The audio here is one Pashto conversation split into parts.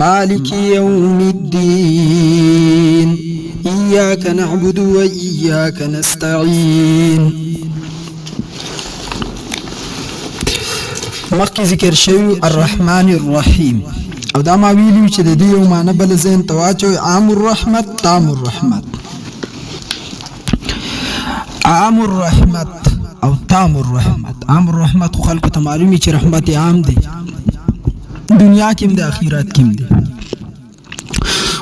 مالك يوم الدين إياك نعبد وإياك نستعين. مخکې ذکر شوی الرحمن الرحیم او دا ما ویلي چې د دې یو معنی بل ذهن ته واچوئ عام الرحمت تام الرحمت. عام الرحمت او تام الرحمت. عام الرحمت خو خلکو ته معلومي چې رحمت عام دی، دنیا کې هم دی آخرت کې هم دی،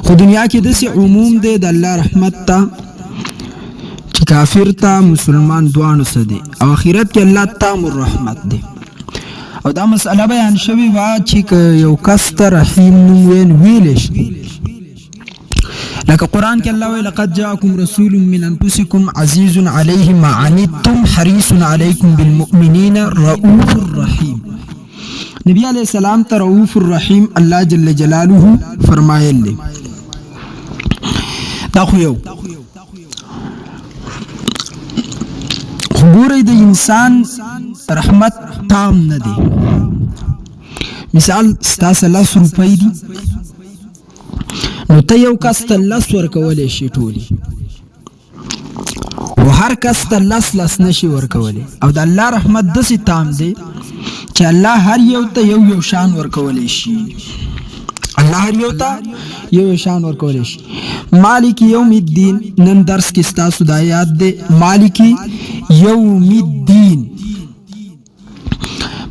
خو دنیا کې داسې عموم دی د الله رحمت ته چې کافر ته مسلمان دواړو څه دی، او آخرت کې الله تام الرحمت دی. او دا مسئله بیان شوی وه چې که یو کس ته رحیم نوم ویلی شي، لکه قرآن کې الله وی لقد جاءکم رسول من انفسکم عزیز علیه ما عنتم حریص علیکم بالمؤمنین رؤوف الرحیم. نبی علیہ السلام ته رؤوف الرحیم الله جل جلاله فرمایل دی. دا خو یو خبره د انسان رحمت تام نه دی. مثال ستاسو 10 روپۍ دي نو ته یو کس ته 10 ورکولی شي ټولي، او هر کس ته 10 نشي ورکولی. او د الله رحمت داسې تام دی چې الله هر یو ته یو شان ورکولی شي. الله هر یو ته یو شان ورکولی شي. مالک یوم الدین نن درس کې ستاسو د آیات دی مالک یوم الدین.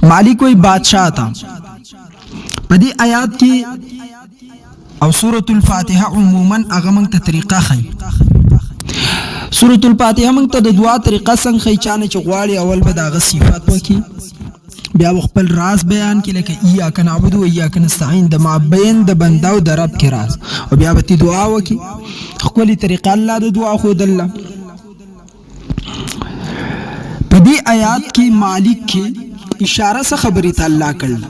مالک وی بادشاہ تا په دې آیات کې او سورۃ الفاتحه عموما هغه موږ ته طریقه ښیي. سورۃ الفاتحه موږ ته د دعا طریقه څنګه ښیي، چا نه چې غواړي اول به د هغه صفات وکړي، بیا به خپل راز بیان کړي لکه ایاک نعبد و ایاک نستعین، د مابین د بنده او د رب کې راز، او بیا به دعا وکړي ښکلې طریقه الله د دعا ښودله. په دې آیات کې مالک کې اشاره څه خبرې ته الله کړل.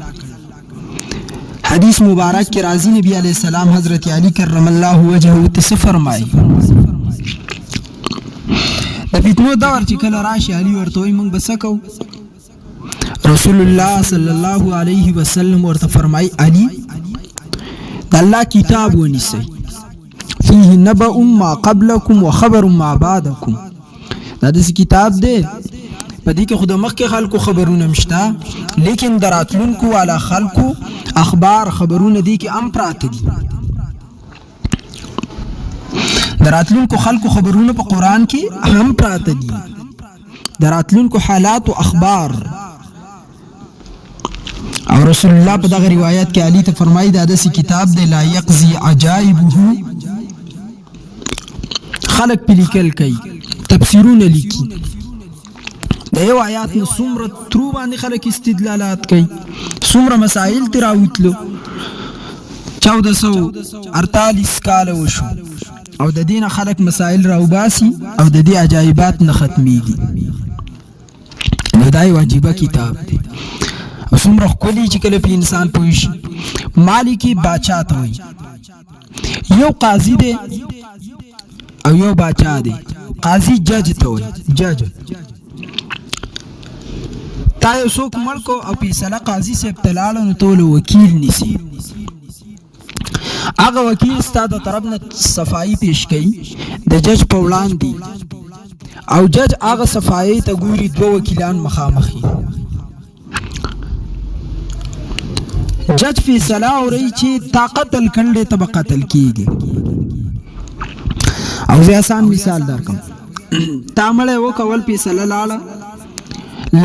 حدیث مبارک کې راځي نبی علیہ السلام حضرت علی کرم الله وجهه ته څه فرمایي. د فتنو دور چې کله راشي علي ورته وایي موږ به څه کوو. رسول الله صلی الله علیه وسلم ورته فرمایي علي د الله کتاب ونیسئ، فيه نبأ ما قبلکم وخبر ما بعدکم. دا داسې کتاب دی په دې کې خو د مخکې خلکو خبرونه مشته، لیکن د راتلونکو والا خلکو اخبار خبرونه دي کې هم پراته دي. د راتلونکو خلکو خبرونه په قرآن کې هم پراته دي، د راتلونکو حالات او اخبار. او رسول الله په دغه روایت کې علي ته فرمایي دا داسې کتاب دی لا یقضي عجائبه، خلق په لیکل کوي، تفسیرونه لیکي، د یو آیات نه څومره ترو باندې خلک استدلالات کوي، څومره مسائل ترې راوتلو. 1448 کاله وشو او د دې نه خلک مسائل راوباسي او د دې عجایبات نه ختمیږي. نو دا یو عجیبه کتاب دی او څومره ښکلی چې کله په انسان پوه شي. مالکي باچا ته وایي. یو قاضي دی او یو باچا دی. قاضي جج ته وایي، جج. تا یو څوک مړ کو او فیصله قاضي صاحب ته لاړه نو ته وکیل نیسي. هغه وکیل ستا د طرف نه صفایي پیش کوي د جج په وړاندې، او جج هغه صفایي ته ګوري 2 وکیلان مخامخي. جج فیصله اوري چې تا قتل کړل ته به قتل کیږي. او زه آسان مثال درکم، تا مړی وکول فیصله لاړه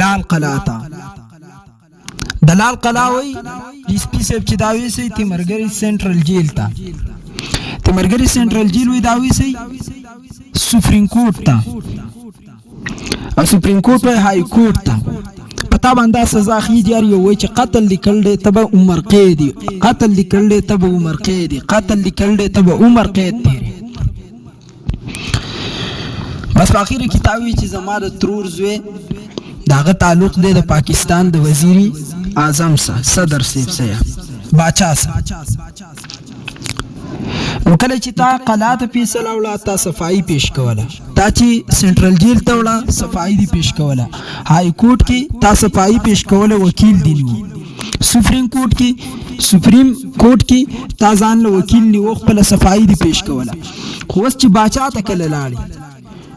لال قلعه ته. د لال قلعه وایي ډي اس پي صاحب چې دا ویسئ تیمرګري سینټرل جیل ته، تیمرګري سینټرل جیل وایي دا ویسئ سپریم کورټ ته، او سپریم کورټ وایي های کورټ ته. په تا باندې سزا خیږي یار یو وایي چې قتل لیکل دی ته به عمر قید دی، قتل لیکل دی ته به عمر قید دی، قتل لیکل دی ته به عمر قید تیری. بس په اخر کې تا وایي چې زما د ترور زوی داغه تعلق دی د پاکستان د وزیر اعظم سره، صدر صاحب سره، باچا سره. نو کله چې تا قلعه ته فیصله وړه تا صفایي پیش کوله، تا چې سنټرل جیل ته وړه صفایي دی پیش کوله، های کورټ کې تا صفایي پیش کوله وکیل دی نیو، سپریم کورټ کې سپریم کورټ کې تا ځان له وکیل نیو خپل صفائی دی پیش کوله خو اوس چې باچا ته کله لاړې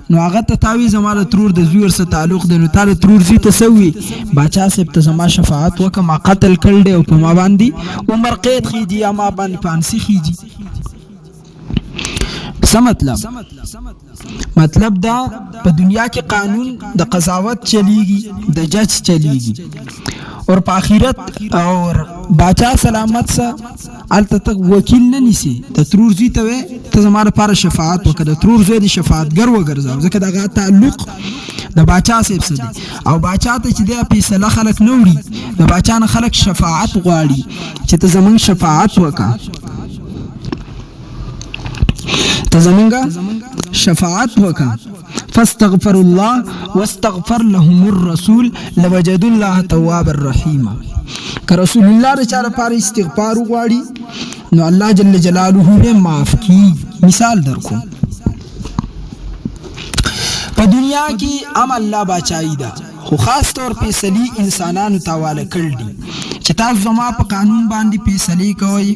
نو هغه ته تاوی زما له ترور د زوی سره تعلق دی نو تا له ترور زوی ته سوي باچا صاحب ته زما شفاعت وکړه ما قتل کړل دی او په ما باندې عمر قید خیږي یا ما باندې پانسی خیږي څه مطلب دا په دنیا کې قانون د قضاوت چلیږي د جج چلیږي اور په آخرت اور باچا سلامت سا الته تک وکیل نه نیسی د ترور زوی ته وې ته زما لپاره شفاعت وکړه د ترور زوی د شفاعتګر وګرځاو ځکه دغه تعلق د باچا صاحب سره دی او باچا ته چې دی فیصله خلک نه وړي د باچا نه خلک شفاعت غواړي چې ته زمونږ شفاعت وکړه ته زمونږ شفاعت وکړه فاستغفر الله واستغفر لهم الرسول لوجدوا الله توابا رحيما که رسول الله رچاره لپاره استغفار وغواړي نو الله جل جلاله به معاف کی مثال درکو په دنیا کې ام الله بچای دا خو خاص طور په فیصله انسانانو تاواله کړل دي چې تاسو زما په قانون باندې فیصله کوئ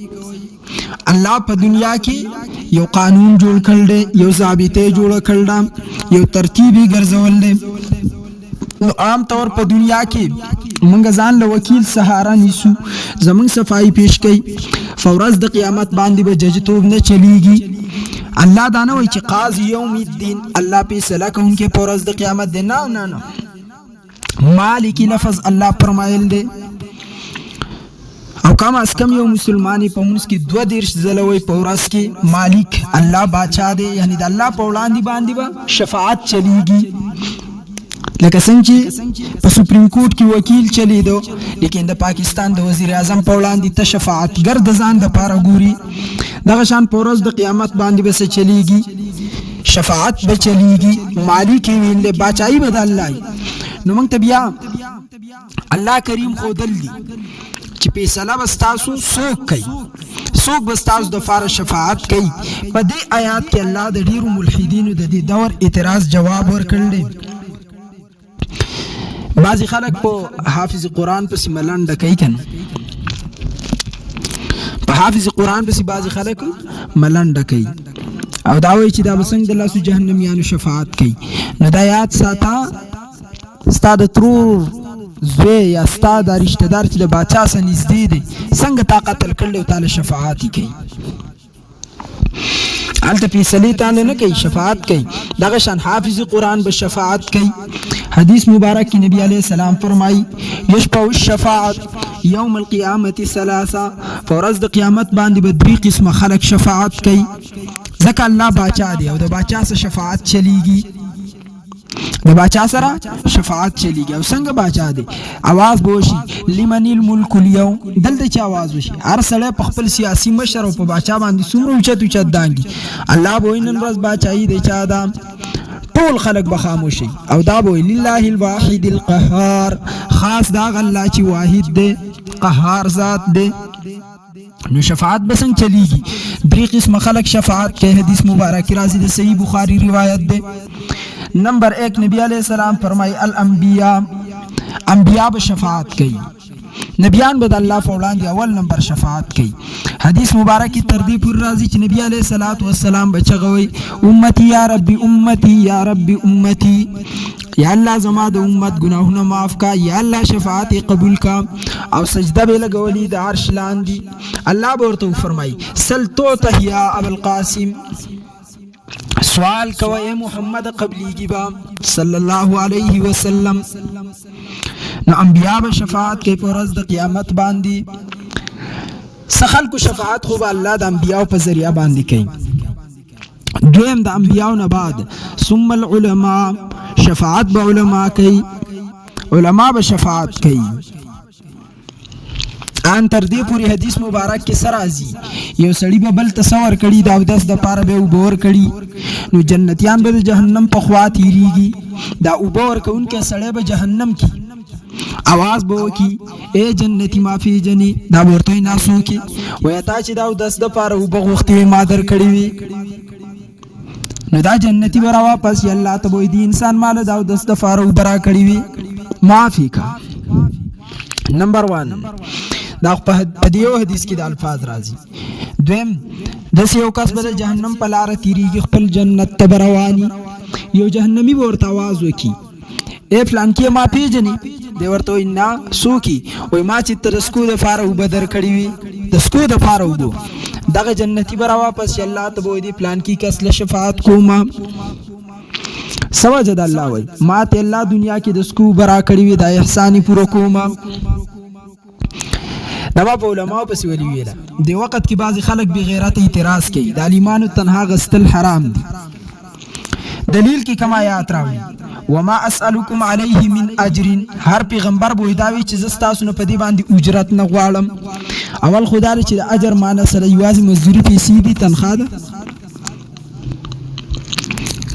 الله په دنیا کې یو قانون جوړ کړل دی یو ضابطه جوړ کړل دی یو ترتیبي ګرځول دی نو عام طور په دنیا کې مونږ ځان له وکیل سهارا نیسو زمونږ صفائی پیش کړي فورز د قیامت باندې به جج توب نه چلیږي الله دا نه وایي چې قاضي یوم الدین الله فیصله کوونکی فورز د قیامت دی نه مالک لفظ الله فرمایل دی او کم از کم یو مسلمانی په منځ کې 22 ځلوي په ورځ کې مالک الله بادشاہ دی یعنی د الله په وړاندې باندې به شفاعت چلیږي لکه څنګه چې په سپریم کورټ کې وکیل چلیدو لیکن د پاکستان د وزیر اعظم په وړاندې ته شفاعتګر د ځان د پاره ګوري دغه شان په ورځ د قیامت باندې به څه چلیږي شفاعت به چلیږي مالک ویل بادشاہي به د الله نو موږ ته بیا الله کریم خودل دی چې فیصله بستاسو څوک کوي څوک بستاسو د فار شفاعت کوي په دې آیات کې الله د ډیرو ملحدینو د دې دور اعتراض جواب ورکړل دی بعضی خلک په حافظ قرآن پسې ملنډه کوي کنه په حافظ قرآن پسې بعضی خلک ملنډه کوي او دا وایي چې دا بسنګ د لاسو جهنميانو شفاعت کوي نو دا یاد ساته ستا د ترور زوی یا ستا دا رشتہ دار چې د باچا سره نږدې دی څنګه تا قتل کړل او تعالی شفاعت کوي هلته فیصلې تعالی نه کوي شفاعت کوي دغه شان حافظ قرآن به شفاعت کوي حدیث مبارک کې نبی علیہ السلام فرمایي یشفع الشفاعت یوم القیامت ثلاثه فورز د قیامت باندې به 3 قسمه خلق شفاعت کوي ځکه الله باچا دی او د باچا سره شفاعت چلیږي د باچا سره شفاعت چلیږي او څنګه باچا دی आवाज بوشي لمن الملك اليوم دلته چې आवाज وشي هر سړی په خپل سیاسي مشر او په باچا باندې څومره اوچت دانګي الله به نن ورځ باچایي دی چا دا ټول خلق به خاموشي او دا به لله الواحد القهار خاص دا الله چې واحد دی قهار ذات دی نو شفاعت بسنگ چلیږي 3 قسم خلق شفاعت کې حدیث مبارک راځي د صحیح بخاری روایت ده نمبر 1 نبی علیہ السلام فرمای الانبیاء انبیاء به شفاعت کوي نبیان به الله په وړاندې اول نمبر شفاعت کوي حدیث مبارک کی تردید پر راځي چې نبی علیہ الصلوۃ والسلام بچغوي امتی یا ربی امتی یا ربی امتی یا الله زما د امت گناهونه معاف کا یا الله شفاعت قبول کا او سجده به لګولې د عرش لاندې الله ورته فرمای سل تو یا ابو القاسم سوال کوي محمد قبلی با صلی الله علیه وسلم نو انبیاء به شفاعت کوي پر ورځ د قیامت باندې سخل کو شفاعت خو الله د انبیاء په ذریعہ باندې کوي دویم د انبیاء نه بعد ثم العلماء شفاعت به علماء کوي علماء به شفاعت کوي ان تر دې پوری حدیث مبارک کې سرازي یو سړی به بل تصور کړي دا د پاره به وبور کړي نو جنتیان به جهنم په خوا تیریږي دا وبور کوونکې سړی به جهنم کې आवाज به وکي اے جنتی معافي جنې دا ورته ناسو کې وای تا چې دا د پاره وبغختي ما در کړي وي نو دا جنتی ورا واپس الله ته وې دي انسان مال دا د فارو برا کړی وي معافي کا نمبر 1 دا په دیو حدیث کې د الفاظ راځي. دویم داسې یو کس به د جهنم په لاره تیریږي خپل جنت ته به رواني، یو جهنمي به ورته آواز وکړي ای فلانکي ما پیژنې؟ دی ورته وایي نه څوک یې؟ وایي ما چې ته د سکو دپاره اوبه درکړې وي، د سکو دپاره اوبه. دغه جنتي به راواپس شي، الله ته به وایي فلانکي کس له شفاعت کومه. څه وجه ده؟ الله وایي ما ته الله دنیا کې د سکو اوبه راکړې وي، دا احسان یې پوره کومه. دا په علماء پسې ولي ویله. د وخت کې بعضې خلک بې غیرته اعتراض کوي د علیمانو تنها غستل حرام دي. دلیل کې کوم آیات راوړي وما اسألکم علیه من اجر. هر پیغمبر به دا وي چې زه ستاسو نه په دې باندې اجرت نه غواړم. اول خو دا چې د اجر معنی سره یوازې مزدوري پیسې دي، تنخوا ده.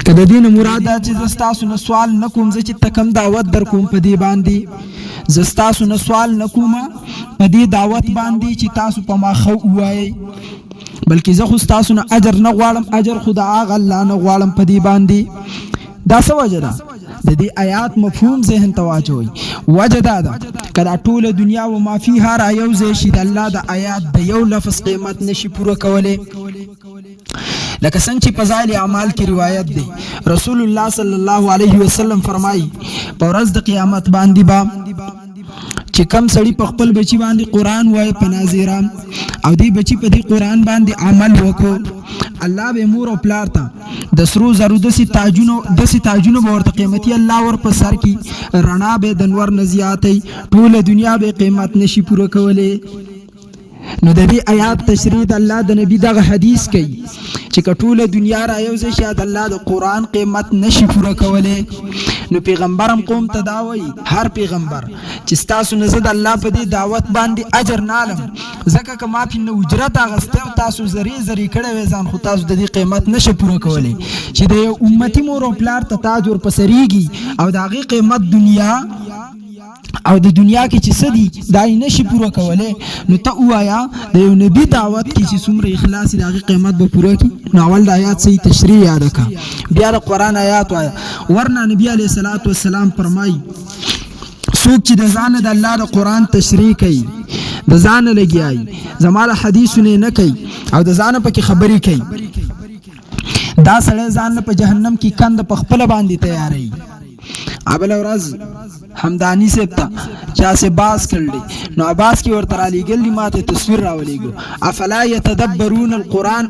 که د دې نه مراد دا چې زه ستاسو نه سوال نه کوم، زه چې ته کوم دعوت در کوم په دې باندې، زه ستاسو نه سوال نه کوم په دې دعوت باندې چې تاسو په ما ښه ووایئ، بلکې زه خو ستاسو نه اجر نه غواړم، اجر خو د هغه الله نه غواړم په دې باندې. دا څه وجه ده؟ د دې آیات مفهوم ذهن ته واچوئ. وجه دا ده که دا ټوله دنیا و ما فیها را یو ځای شي، د الله د آیات د یو لفظ قیمت نشي پوره کولی. لکه څنګه چې فضائل اعمال کې روایت دی، رسول الله صلی الله علیه وسلم فرمایي په ورځ د قیامت باندې با چې کم سړی په خپل بچی باندې قرآن وایي په ناظره او دی بچی په دې قرآن باندې عمل وکړو، الله به مور او پلار ته د سرو زرو داسې تاجونه به ورته قیمتي الله ور په سر کې رڼا به د نور نه زیاتوي، ټوله دنیا به قیمت نشي پوره کولی. نو د دې آیات تشریح د الله د نبی دغه حدیث کوي چې که ټوله دنیا را یو ځای شي د الله د قرآن قیمت نشي پوره کولی. نو پیغمبرم قوم ته دا وایي هر پیغمبر چې ستاسو نه زه د الله په دې دعوت باندې اجر نه الم، ځکه که ما پې نه اجرت اخیستی او تاسو زرې زرې کړی وی ځان، خو تاسو د دې قیمت نشئ پوره کولی چې د یو امتي مور او پلار ته تاج ورپسریږي او د هغې قیمت دنیا او د دنیا کې چې څه دي دا یې نشي پوره کولی. نو ته ووایه د یو نبي دعوت کې چې څومره اخلاص د هغې قیمت به پوره کړي. نو اول د آیات صحیح تشریح یاده کړه، بیا د قرآن آیات وایه. ورنه نبي علیه الصلاة والسلام فرمایي څوک چې د ځانه د الله د قرآن تشریح کوي، د ځانه لګیایي، زما له حدیثونه نه کوي او د ځانه پکې خبرې کوي، دا سړی ځان په جهنم کې کند په خپله باندې تیاروي. بله ورځ حمدانی صاحب ته چا سه باز کړلی، نو عباس کې ورته رالیږل ما ته تصویر راولیږو افلا یتدبرون القرآن.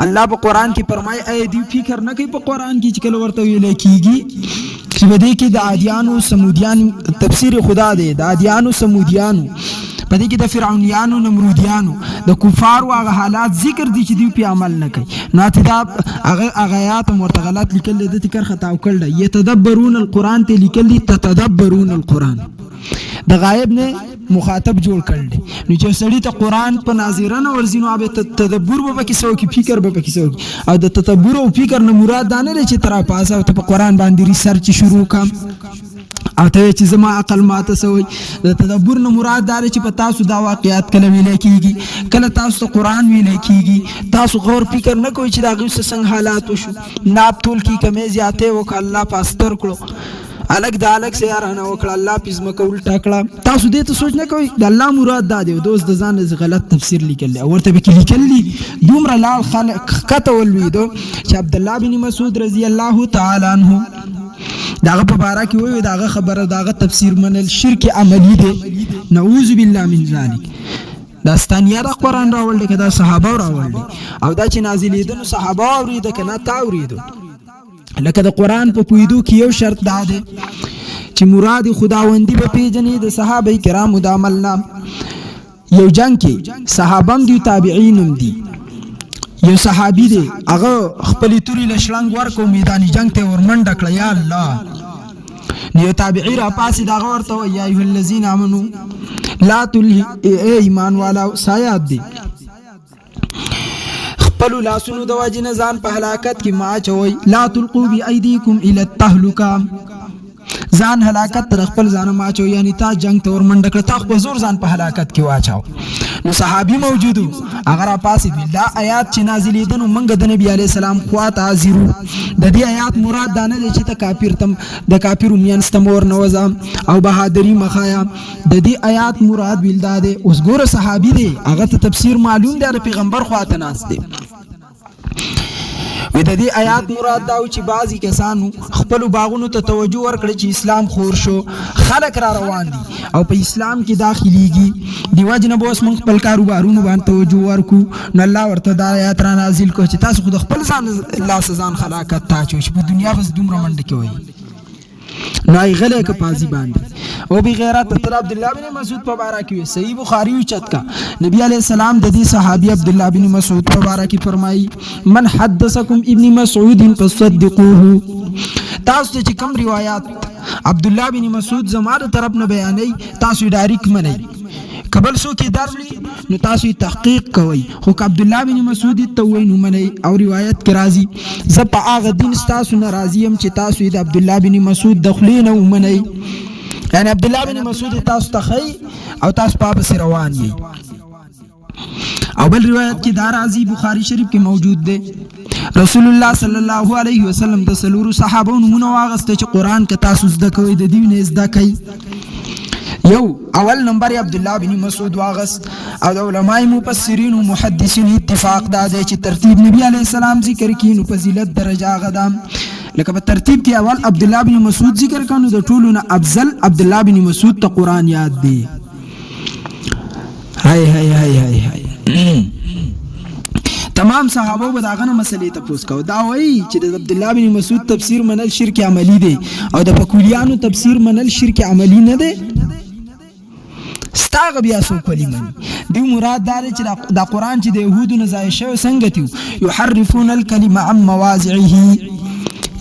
الله په قرآن کې فرمایي ای دوی فکر نه کوي په قرآن کې چې کله ورته ویلی کېږي چې په دې کې د عادیانو سمودیانو تفسیر خدا دی، د عادیانو سمودیانو په دې کې د فرعونیانو نمرودیانو د کفارو هغه حالات ذکر دي چې دوی پې عمل نه کوي. نو هغه آیات هم ورته غلط لیکل دی، ده تکر خطا کړی دی. یتدبرون القرآن ته لیکل دي تتدبرون القرآن، د غایب نه مخاطب جوړ کړل دی. نو چې سړی ته قرآن په ناظره نه ورځي نو هغه تدبر به پکې څه وکړي، فکر به پکې څه وکړي. او د تدبر او فکر نه مراد دا نه دی چې ته راپاسه او ته په قرآن باندې ریسرچ شروع کړه او ته چې زما عقل ماته سوی. د تدبر نه مراد دا چې په تاسو دا واقعیات کله ویلی کېږي، کله تاسو ته قرآن ویلی کېږي، تاسو غور فکر نه کوئ چې د هغوی څنګه حالات وشو، ناب تول کې کمې زیاتې وکړه الله په استر کړو، الګ د الګ سیارانه وکړه الله په ځمکه الټا کړه. تاسو دې ته سوچ نه کوئ د الله مراد دا دی. دوست د ځان غلط تفسیر لیکل دی، ورته به کې لیکل دي دومره لال خلق ښکته ولوېدو چې عبدالله بن مسعود رضی الله تعالی عنه داغه په باره کې وایي داغه خبره داغه تفسیر منل شرک عملی دی، نعوذ بالله من ذلک. دا ستانیه د قرآن راول دی که دا صحابه راول دی، او دا چې نازلېده نو صحابه اورېده که نه تا اورېدو. لکه د قرآن په پوهېدو کې یو شرط دا دی چې مراد خداوندي به پېژنې د صحابه کرامو د عمل نه. یو جنگ کې صحابه هم دي تابعین هم دي. یو صحابي دی هغه خپلې تورې له شړنګ ورکړو میدان جنگ ته ورمنډه کړه، یا الله. نو یو تابعي راپاسېد هغه ورته وایي یا ایها الذین آمنو لا تلهی، ای ایمان والاو سایات دی خپلو لاسونو د وجې نه ځان په هلاکت کې مه اچوئ، لا تلقوا بایدیکم الی التهلکه، ځان هلاکت تر خپل ځان ماچو یعنی تا جنگ ته ورمنډ کړ تا خو زور ځان په هلاکت کې واچاو نو صحابي موجودو اگر پاسې دا آیات چې نازلې دنو منګ د نبی عليه السلام خواته حاضرو د دې آیات مراد دا نه چې ته کافر تم د کافر میانستم ور نوزم او بهادری مخایا د دې آیات مراد ولداده اوس ګوره صحابي دی هغه ته تفسیر معلوم دی د پیغمبر خواته ناس دی و د دې آیات مراد دا چې بعضی کسانو خپل باغونو ته توجه ورکړي چې اسلام خور شو خلک را روان دي او په اسلام کې داخليږي دی وجنه به اوس موږ خپل کاروبارونو باندې توجه ورکو نو الله ورته دا آیات را نازل کو چې تاسو خود خپل ځان الله سزان خلاقت تا چې په دنیا بس دومره منډه کې وي نای غلې که پازی باندې او بی غیرت تر عبد الله بن مسعود مبارک صحیح بخاری چت کا نبی علیہ السلام د دې صحابي عبد الله بن مسعود مبارک فرمایي من حدثکم ابن مسعود فصدقوه تاسو چې کوم روایت عبد الله بن مسعود زماره طرف نه بیانې تاسو ډایرک منئ قبل سو کې درلی نو تاسو تحقیق کوئ خو عبد الله بن مسعود ته وینو منئ او روایت کې راځي ز په هغه دین تاسو ناراضی يم چې تاسو د عبد الله بن مسعود دخلینه ومنئ یعنی عبد الله بن مسعود تاسو تخی او تاسو په روان یې او بل روایت کې دا راځي بخاری شریف کې موجود دی رسول الله صلی الله علیه وسلم د سلورو صحابو نمونه واغسته چې قران کې تاسو زده کوئ د دې نه زده کوئ یو اول نمبر عبد الله بن مسعود واغست او د علماء مفسرین او محدثین اتفاق دا دی چې ترتیب نبی علیہ السلام ذکر کینو فضیلت درجه غدام لکه په ترتیب کې اول عبد الله بن مسعود ذکر کانو د ټولو نه افضل عبد الله بن مسعود ته قران یاد دی هاي هاي هاي هاي هاي تمام صحابه به داغه مسلې ته پوښتنه کو دا وایي چې د عبد الله بن مسعود تفسیر منل شرک عملی دی او د فقولیانو تفسیر منل شرک عملی نه دی ستاغ بیا سو کلمه دی مراد دار چې د قران چې د يهودو نه ځای شوی څنګه تیو يحرفون الكلمه عن مواضعه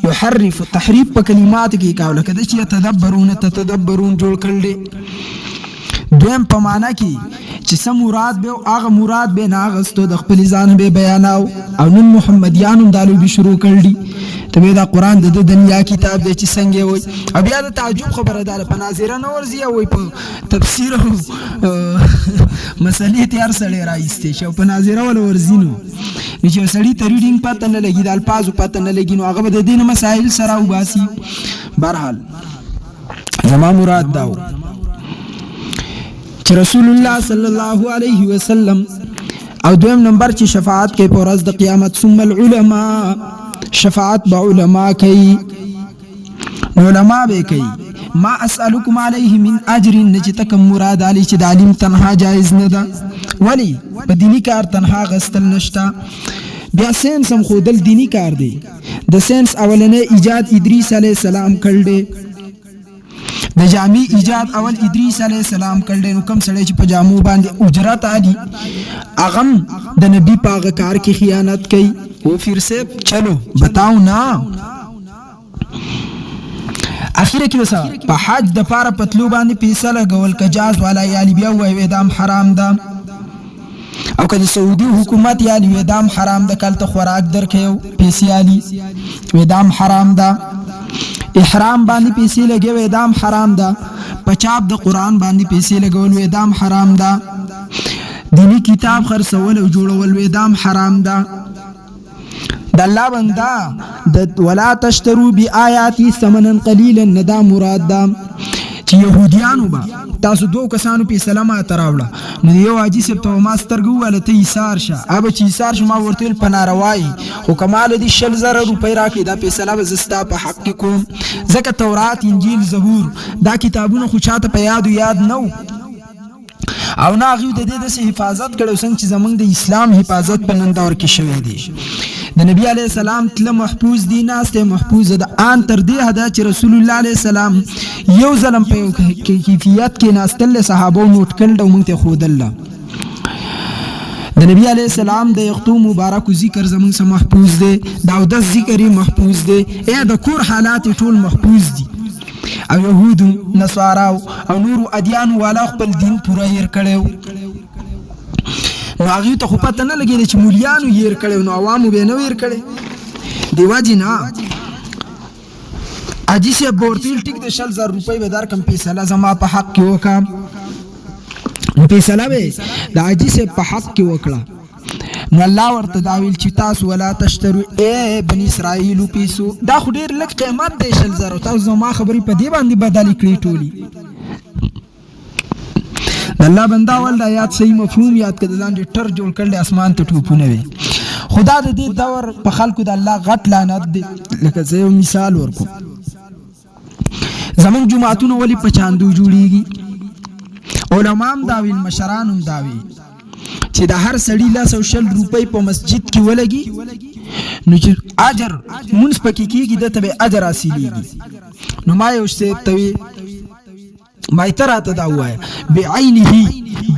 يحرف تحریف په کلمات کې کاوله کده چې تدبرون جوړ کړل دویم په معنا کې چې سم مراد به هغه مراد به ناغستو د خپل ځان به بیاناو او نن محمدیانو دالو به شروع کړل ته دا قران د دنیا کتاب دی چې څنګه وي او بیا د تعجب خبره ده په ناظره نه ورزي او په تفسیر او مسلې تیار سره راځي چې په ناظره ول ورزینو چې سړی ته ریډینګ پته نه لګي د الفاظ پته نه لګي نو هغه د دین مسائل سره وباسي برحال زما مراد داو چې رسول الله صلی الله علیه وسلم او دویم نمبر چې شفاعت کوي په ورځ د قیامت ثم العلماء شفاعت با علماء کوي علماء به کوي ما اسالکم علیه من اجر نجتک مراد علی چې د علم تنها جایز نه ده ولی په دینی کار تنها غستل نشتا بیا ساينس هم خودل دینی کار دی د ساينس اولنې ایجاد ادریس علی السلام کړل د جامع ایجاد اول ادریس علیہ السلام کړل نو کوم سړی چې په جامو باندې اجرت علی اغم د نبی پاغه کار کې خیانت کوي وہ پھر سے چلو بتاؤ نا اخیره کې وسه په حج د پاره پتلو باندې پیسې لګول کجاز والا یالي بیا وای ودام حرام ده او کله سعودي حکومت یالي ودام حرام ده کله خوراک درکې پیسې یالي ودام حرام ده احرام باندې پیسې لګي ودام حرام ده پچاپ د قران باندې پیسې لګول ودام حرام ده دینی کتاب خرڅول او جوړول ودام حرام ده د الله بندا د ولا تشترو بیااتی ثمنا قلیلا ندا مراد ده چې يهوديانو با تاسو دوه کسانو په سلامه تراوړه نو یو حاجی سپ ته ماسترګو ولته ایثار شه اب چې ایثار شما ورتل پناروای خو کمال دي 6000 روپۍ راکې دا په سلامه زستا په حق کوم ځکه تورات انجیل زبور دا کتابونه خو چاته په یاد نو او ناغیو د دې د حفاظت کړو څنګه چې زمونږ د اسلام حفاظت په نن دور کې شوی دی د نبی علیہ السلام تل محفوظ دي ناسته محفوظ ده ان تر دې حدا چې رسول الله علیه السلام یو ظلم په کیفیت کې ناستل صحابه نوٹ کړل او مونږ ته خودل د نبی علیہ السلام د یختو مبارک ذکر زمون سره محفوظ دي داود ذکر محفوظ دي د کور حالات ټول محفوظ دي او يهود نصارا او نور اديان والا خپل دین پورا ير کړو نو هغه ته خو پته نه لګیږي چې مولیانو ير کړو نو عوامو به نه ير کړي دیوا جی نه حاجی سے بورتیل ټیک د 10000 روپۍ به درکم فیصله زما په حق کې وکم فیصله به د حاجی سے په حق کې وکړه نو الله ورته دا ویل چې تاسو ولا تشترو بني اسرائیل پیسو دا خو ډیر لږ قیمت دی 10000 تاسو زما خبرې په دې باندې بدلی کړې ټولي الله بندا ول د آیات صحیح مفهوم یاد کړه ځان دې ټر جوړ کړل اسمان ته ټوپونه وي خدا د دې دور په خلکو د الله غټ لعنت دی لکه زه یو مثال ورکوم زمون جمعهتون ولی په چاندو جوړیږي علماء هم دا ویل مشران هم دا ویل چې د هر سړی 100 روپۍ په مسجد کې ولګي نو چې اجر مونږ پکې کېږي د ته اجر حاصلېږي نو ما یو څه توي ما تراته دا وای بعینه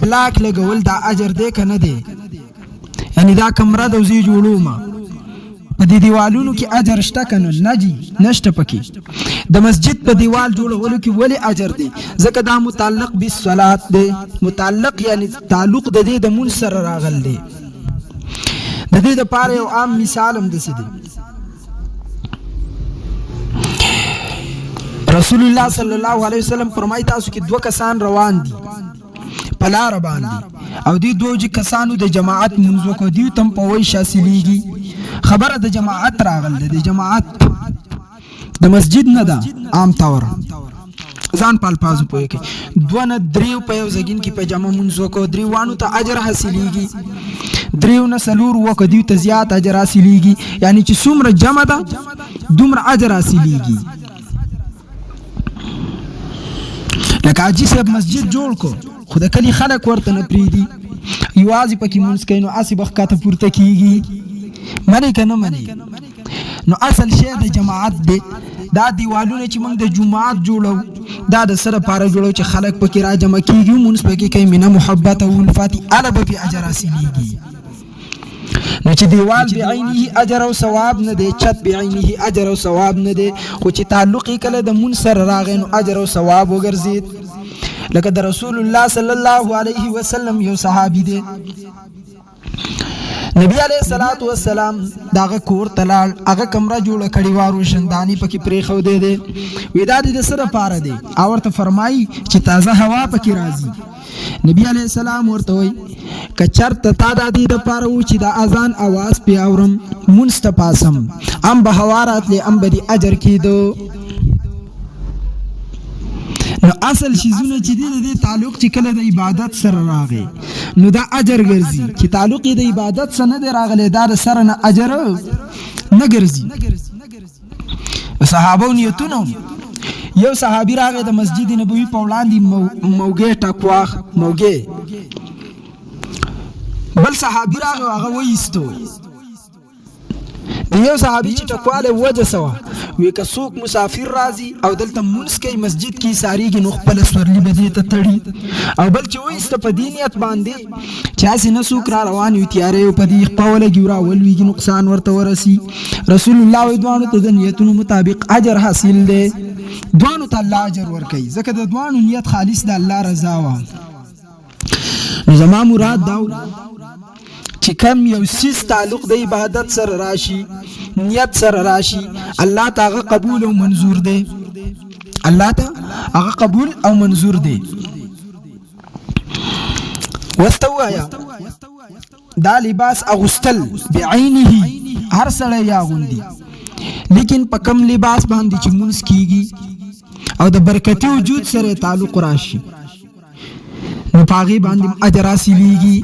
بلاک لګول دا اجر دی کنه دی یعنی دا کمره د وزي جوړوم په دې دیوالونو کې اجر شته کنه نجی نشته پکې د مسجد په دیوال جوړولو کې ولی اجر دی ځکه دا متعلق بالصلات دی متعلق یعنی تعلق د دې د مون سره راغل دی د دې لپاره یو عام مثال هم دسه دی رسول الله صلی الله علیه وسلم فرمایي تاسو کې دوه کسان روان دي په لار باندې او دې دوه کسانو د جماعت منځ کو دی تم په وای شاسلیږي خبره د جماعت راغل د جماعت د مسجد نه ده عام طور ځان په الفاظو پوي کې دوه نه دریو په یو ځګین کې په جمع منځ کو دریوانو ته اجر حاصلېږي دریو نه سلور وکړي دیو ته زیات اجر حاصلېږي یعنی چې څومره جمع ده دومره اجر حاصلېږي لکه حاجي صاحب مسجد جوړ کو خو د کلی خلک ورته نه پریدي یوازې پکې مونځ کوي نو اسې بخکاته پورته کیږي منی که نه منی نو اصل شی د جماعت دی دا دیوالونه چې موږ د جماعت جوړو دا د سره پاره جوړو چې خلک پکې را جمع کیږي مونږ پکې کوي مینه محبت او الفات اله به اجر حاصلېږي نو چې دیوال بعینه اجر او ثواب نه دی چت بعینه اجر او ثواب نه دی خو چې تعلق کله د مون سره راغی نو اجر او ثواب وګرځید لکه د رسول الله صلی الله علیه وسلم یو صحابي دی نبی علیہ الصلوۃ والسلام داغه کور تلال هغه کمره جوړه کړي وارو شندانی پکې پرې خو دی ودا دې سره پاره دی او ورته فرمایي چې تازه هوا پکې راځي نبی علیہ السلام ورته وای کچرته تا د دې د پاره و چې د اذان आवाज پی اورم منستپاسم ام به حوارات له ام به اجر کیدو نو اصل شیزونه چې دې تعلق چې کله د عبادت سره راغی نو دا اجر ګرځي چې تعلق د عبادت سره نه راغلی دا سره نه اجر نه ګرځي صحابو نیتونه یو صحابي راغی د مسجد نبوي په وړاندې موګه ټکواخ موګه بل صحابي راغی هغه وېستو یو صحابي چې ټکواله وجه سوا وی که څوک مسافر راځي او دلته مونږ کوي مسجد کې ساریږي نو خپل سورلی به ته تړي او بل چې وېست په دینیت باندې چې اسې نه څوک را روان وي تیارې په دې خپل ګورا ولويږي نقصان ورته ورسي رسول الله وی دوانو ته د نیتونو مطابق اجر حاصل دی دوانو ته الله اجر ورکوي ځکه د دوانو نیت خالص د الله رضا و زما مراد دا چې کم یو سیس تعلق د عبادت سره راشي نیت سره راشي الله تعالی قبول او منظور دی الله تعالی هغه قبول او منظور دی واستوایا دا لباس اغستل بعینه هر سړی یاغوندي لیکن په کم لباس باندې چې مونږ کیږي او د برکتی وجود سره تعلق راشي نو پاغي باندې اجر حاصلېږي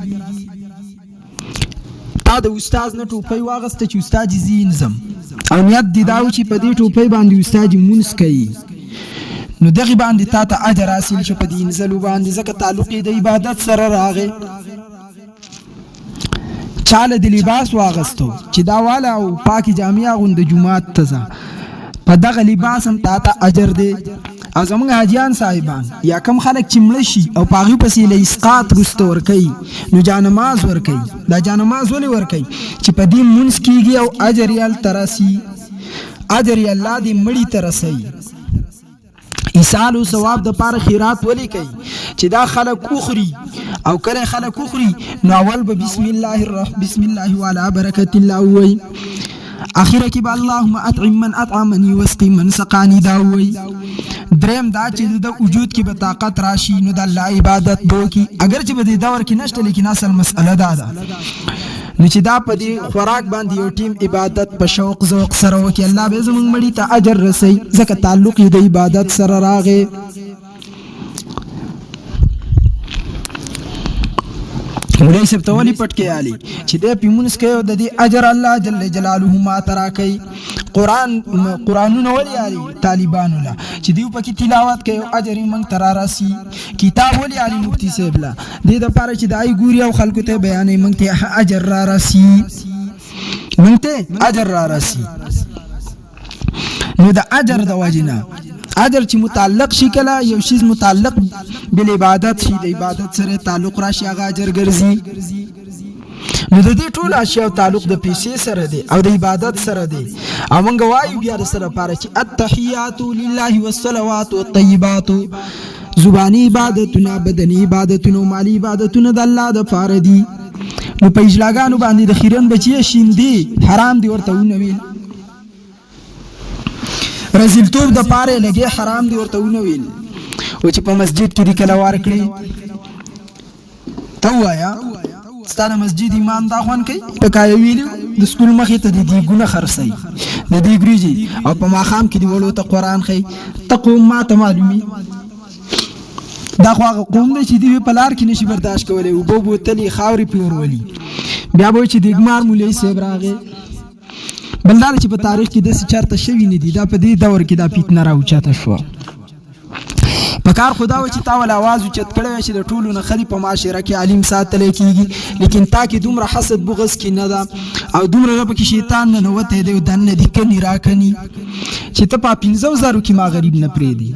تا د استاد نه ټوپۍ واغسته چې استاد زینزم او نیت دی دا چې په دې ټوپۍ باندې استاد مونږ کوي نو دغه باندې تا ته اجر حاصل شو په دې نزلو باندې ځکه تعلق د عبادت سره راغی چاله د لباس واغستو چې دا والا او پاکي جامع غوند جمعات ته په دغه لباس هم تا ته اجر دی او زمونږ حاجیان صاحبان یا کم خلک چې مړه شي او پاغي پسې له اسقاط رسته ورکوي نو جانماز ورکوي دا جانماز ولې ورکوي چې په دې مونځ کېږي او اجر یې هلته راسي اجر یې الله دې مړي ته رسوي ایصال او ثواب د پاره خیرات ولې کوي چې دا خلک وخوري او کله خلک وخوري نو اول به بسم الله وعلى برکت الله وای اخره کې به اللهم اطعم من اطعمني واسقي من سقاني دا وای. دریم دا چې د وجود کې به طاقت راشي نو د الله عبادت وکي. اگر چې په دې دور کې نشته لیکن اصل مسأله دا ده نو چې دا په دې خوراک باندې یو ټیم عبادت په شوق ذوق سره وکي الله به زموږ مړي ته اجر رسي ځکه تعلق یې د عبادت سره راغی. مولای صاحب ته ولې پټ کې آلی چې دې پیمونس کوي د دې اجر الله جل جلاله ما ترا کوي. قرآنونه ولې آلی طالبانو لا چې دیو پکې تلاوت کوي اجر یې موږ ترا راسي. کتاب ولې آلی مفتی صاحب لا دې د پاره چې دای ګوري او خلکو ته بیانې موږ ته اجر را راسي موږ ته اجر را راسي. نو د اجر د وجنه اجر چې متعلق شي کله یو شی متعلق بل عبادت شي د عبادت سره تعلق راشي هغه اجر ګرځي. نو د دې ټول اشیاء تعلق د پیسې سره دی او د عبادت سره دی. او موږ وایو بیا سره پاره چې التحیات لله والصلوات والطیبات زبانی عبادتونه بدنی عبادتونه مالی عبادتونه د الله د فار دي. نو په اجلاګانو باندې د خیرن بچي شیندي حرام دی ورته ونوي رزلتوب د پاره لګي حرام دی ورته ونوي او چې په مسجد کې د کلوار کړی ته وایا ستانه مسجد امام دا خوان کوي په کای ویلو د سکول مخې ته د دې ګونه خرسي د دې ګریجي او په ماخام کې دی ولو ته قران خي تقوم ما ته معلومي دا خو هغه قوم دی چې دی په لار کې نشي برداشت کولای او بو تلی خاوري پیور ولي بیا به چې د ګمار مولوی صاحب راغی بلدار چې په تاریخ کې د چارته شوی نه دي دا په دې دور کې دا فتنه راوچاته شو. په کار خدا و چې تاول आवाज اوچت کړی چې د ټولو نه خلی په معاشره کې عالم ساتل کیږي لیکن تا کې دومره حسد بغض کې نه ده او دومره په کې شیطان نه نوته دی دنه د کني راکني چې ته په 15000 کې ما غریب نه پرې دی.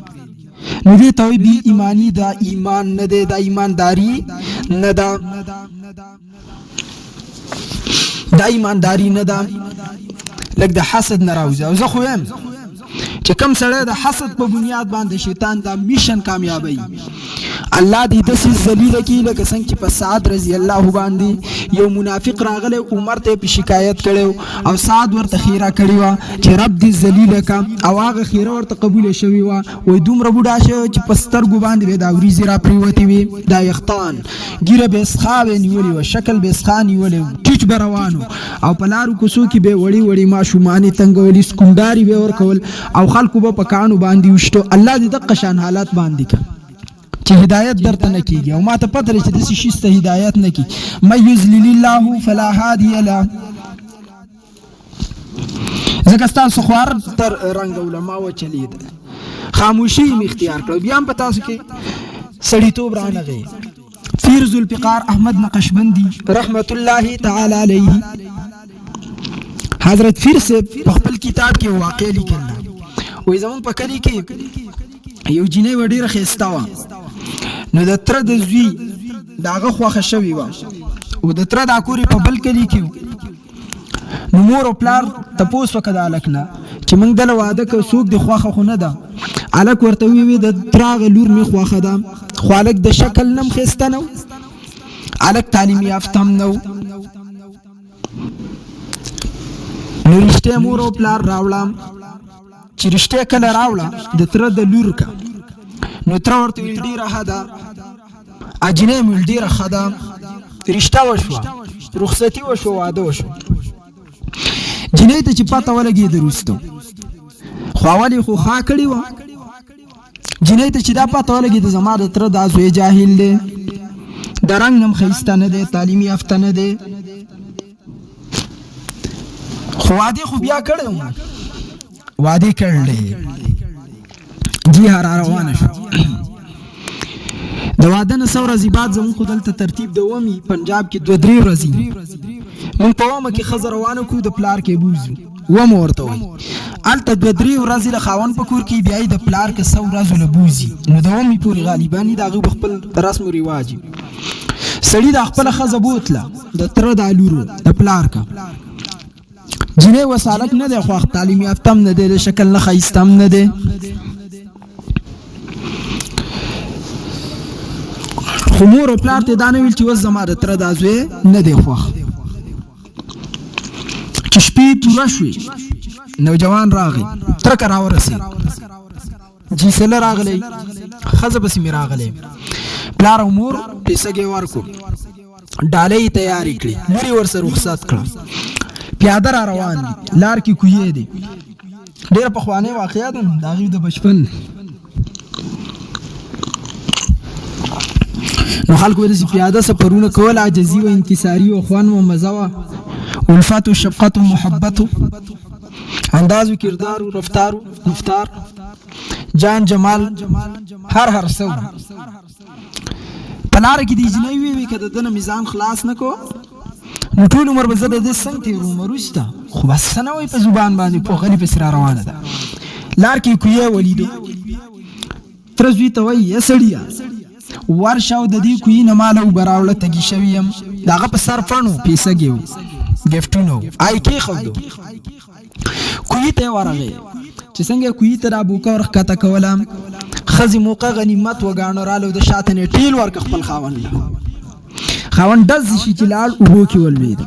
نو دې ته بي ایمانی دا ایمان نه دی دا ایمانداری نه ده دا ایمانداری نه ده لکه د حسد نه راوځي. او زه خو یم چې کم سړی د حسد په بنیاد باندې شیطان دا میشن کامیابی الله دې د سې ذلیل کی لکه څنګه چې په سعد رضی الله باندې یو منافق راغله عمر ته په شکایت کړو او سعد ورته خیره کړی و چې رب دې ذلیل کا او هغه خیره ورته قبول شوی و وای دومره بوډا شو چې پستر ګو باندې دا وریزي را پریوتی وي دا یختان ګیره به اسخاب نیولې و شکل به اسخان نیولې ټیټ بروانو او په لارو کوسو کې به وړي وړي ماشومان تنګولې سکنداري به ور کول او خلکو به پکانو باندې وشتو. الله دې د قشان حالات باندې کا چې هدایت درته نه کیږي او ما ته پته لري چې د شي ست هدایت نه کی مَن یضلل الله فلا هادی له. ځکه تاسو خوار تر رنگ علماء و چلید خاموشي اختیار کړو بیا هم پتا سو کې سړیتوب رانغه. پیر ذوالفقار احمد نقشبندی رحمت الله تعالی علیه حضرت پیر سے خپل کتاب کې واقع لیکل وې زمون په کلی کې یو جنې وډیره خستا و نو د تر د زوی داغه خوخه شوی و او د تر د اکوري په بل کلی کې نو مور او پلار تپوس وکړه الکنا چې موږ د واده کو سوق د خوخه خو نه ده الک ورته وی د تراغ لور می خوخه ده خالق د شکل نم خسته نو الک تعلیم یافتم نو نو رشته مور او پلار راولم چې رشته کله راوړه د تر د لور کا نو تر ورته ډیره هدا اجنه مل ډیره خدا رشته وشو رخصتي وشو واده وشو جنې ته چې پاته ولګي دروستو خو اولی خو خا کړی و جنې ته چې دا پاته ولګي د زما د تر د ازوی جاهل دی درنګ نم خيسته نه دی تعلیمي یافته نه دی خو واده خو بیا کړو واده کړل جی روانه شو د واده نه څو ورځې بعد زموږ خو دلته ترتیب د ومي پنجاب کې 2-3 ورځې مونږ په ومه کې ښځه روانه کړو د پلار کې بوزو ومه ورته وایي هلته 2-3 ورځې د خاوند په کور کې بیا یې د پلار که 100 ورځو له بوزي نو د ومې پورې غالباني د هغه په خپل رسم و رواج سړي د خپله ښځه بوتله د تره د لورو د پلار کا جنې وسالک نه دی خو تعلیم یافتم نه دی د شکل نه ښایسته نه دی خو مور او پلار ته دا نه ویل چې اوس زما د تره دا زوی نه دی خوښ چې شپې پوره شوې نوجوان راغی ترکه راورسېد جیسله راغلی ښځه پسې مې راغلی پلار او مور پیسګې ورکو ډالۍ تیارې کړې لورې ورسره رخصت کړه پیاده را روان دي لار کې کوهی دی ډېره پخوانۍ واقعه ده د هغوی د بچپن نو خلکو داسې پیاده سفرونه کول عاجزي و انکساري و خوند و مزه وه الفت و شفقت و محبت و انداز و کردار و رفتار و رفتار جان جمال هر څه په لاره کې د اجنۍ وې که د ده نه میزان خلاص نه کو نو ټول عمر به زه د دې څنګ تېروم وروسته خو بس څه نه وایي په زبان باندې پوغلې پسې را روانه ده لار کې کویه ولیدو تره زوی ته وایي یا سړیه ورشه او د دې کوهي نه ماله اوبه راوړه تږي شوي یم د هغه په سر فڼو پیسګې وو ګفټونه وو آی کېښودو کوهي ته یې ورغی چې څنګه یې کوهي ته را بوکه ورښکته کوله ښځې موقع غنیمت وګاڼو راله د شاته نه ټیل ورکه خپل خاوند له خاوند ډز شي چې لاړ اوبو کې ولوېد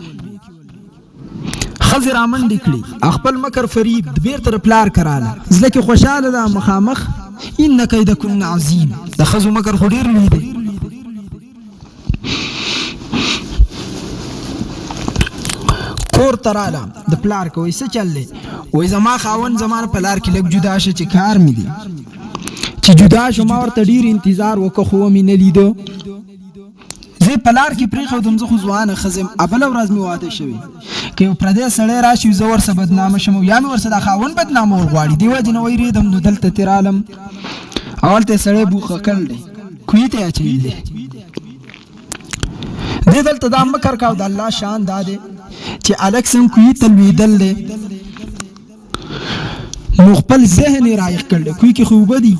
ښځې رامنډې کړي خپل مکر فریب بېرته د پلار کراله زړه کې خوشحاله ده مخامخ ان کیدکن عظیم د ښځو مکر خو ډېر لوی دی کور ته راله د پلار که وایي څه چل دی وایي زما خاوند زما په لار کې لږ جدا شه چې کار مې دی چې جدا شو ما ورته ډېر انتظار وکړه خو ومې نه لیدو زه په لار کې پرېښودم زه خو ځوانه ښځه یم بله ورځ مې واده شوی که یو پردی سړی راشي زه ورسه بدنامه شم یا مې ورسه دا خاوند بدنامه ورغواړي دې وجې نه ویرېدم نو دلته ترې رالم اولته یې سړی بوخه کړ دی کوهي ته یې اچوي دی دې دلته دا مکر کا او د الله شان دا دی چې الک څنګه کوهي ته لوېدل دی نو خپل ذهن یې رایق کړ دی کوهي کې خو اوبه دي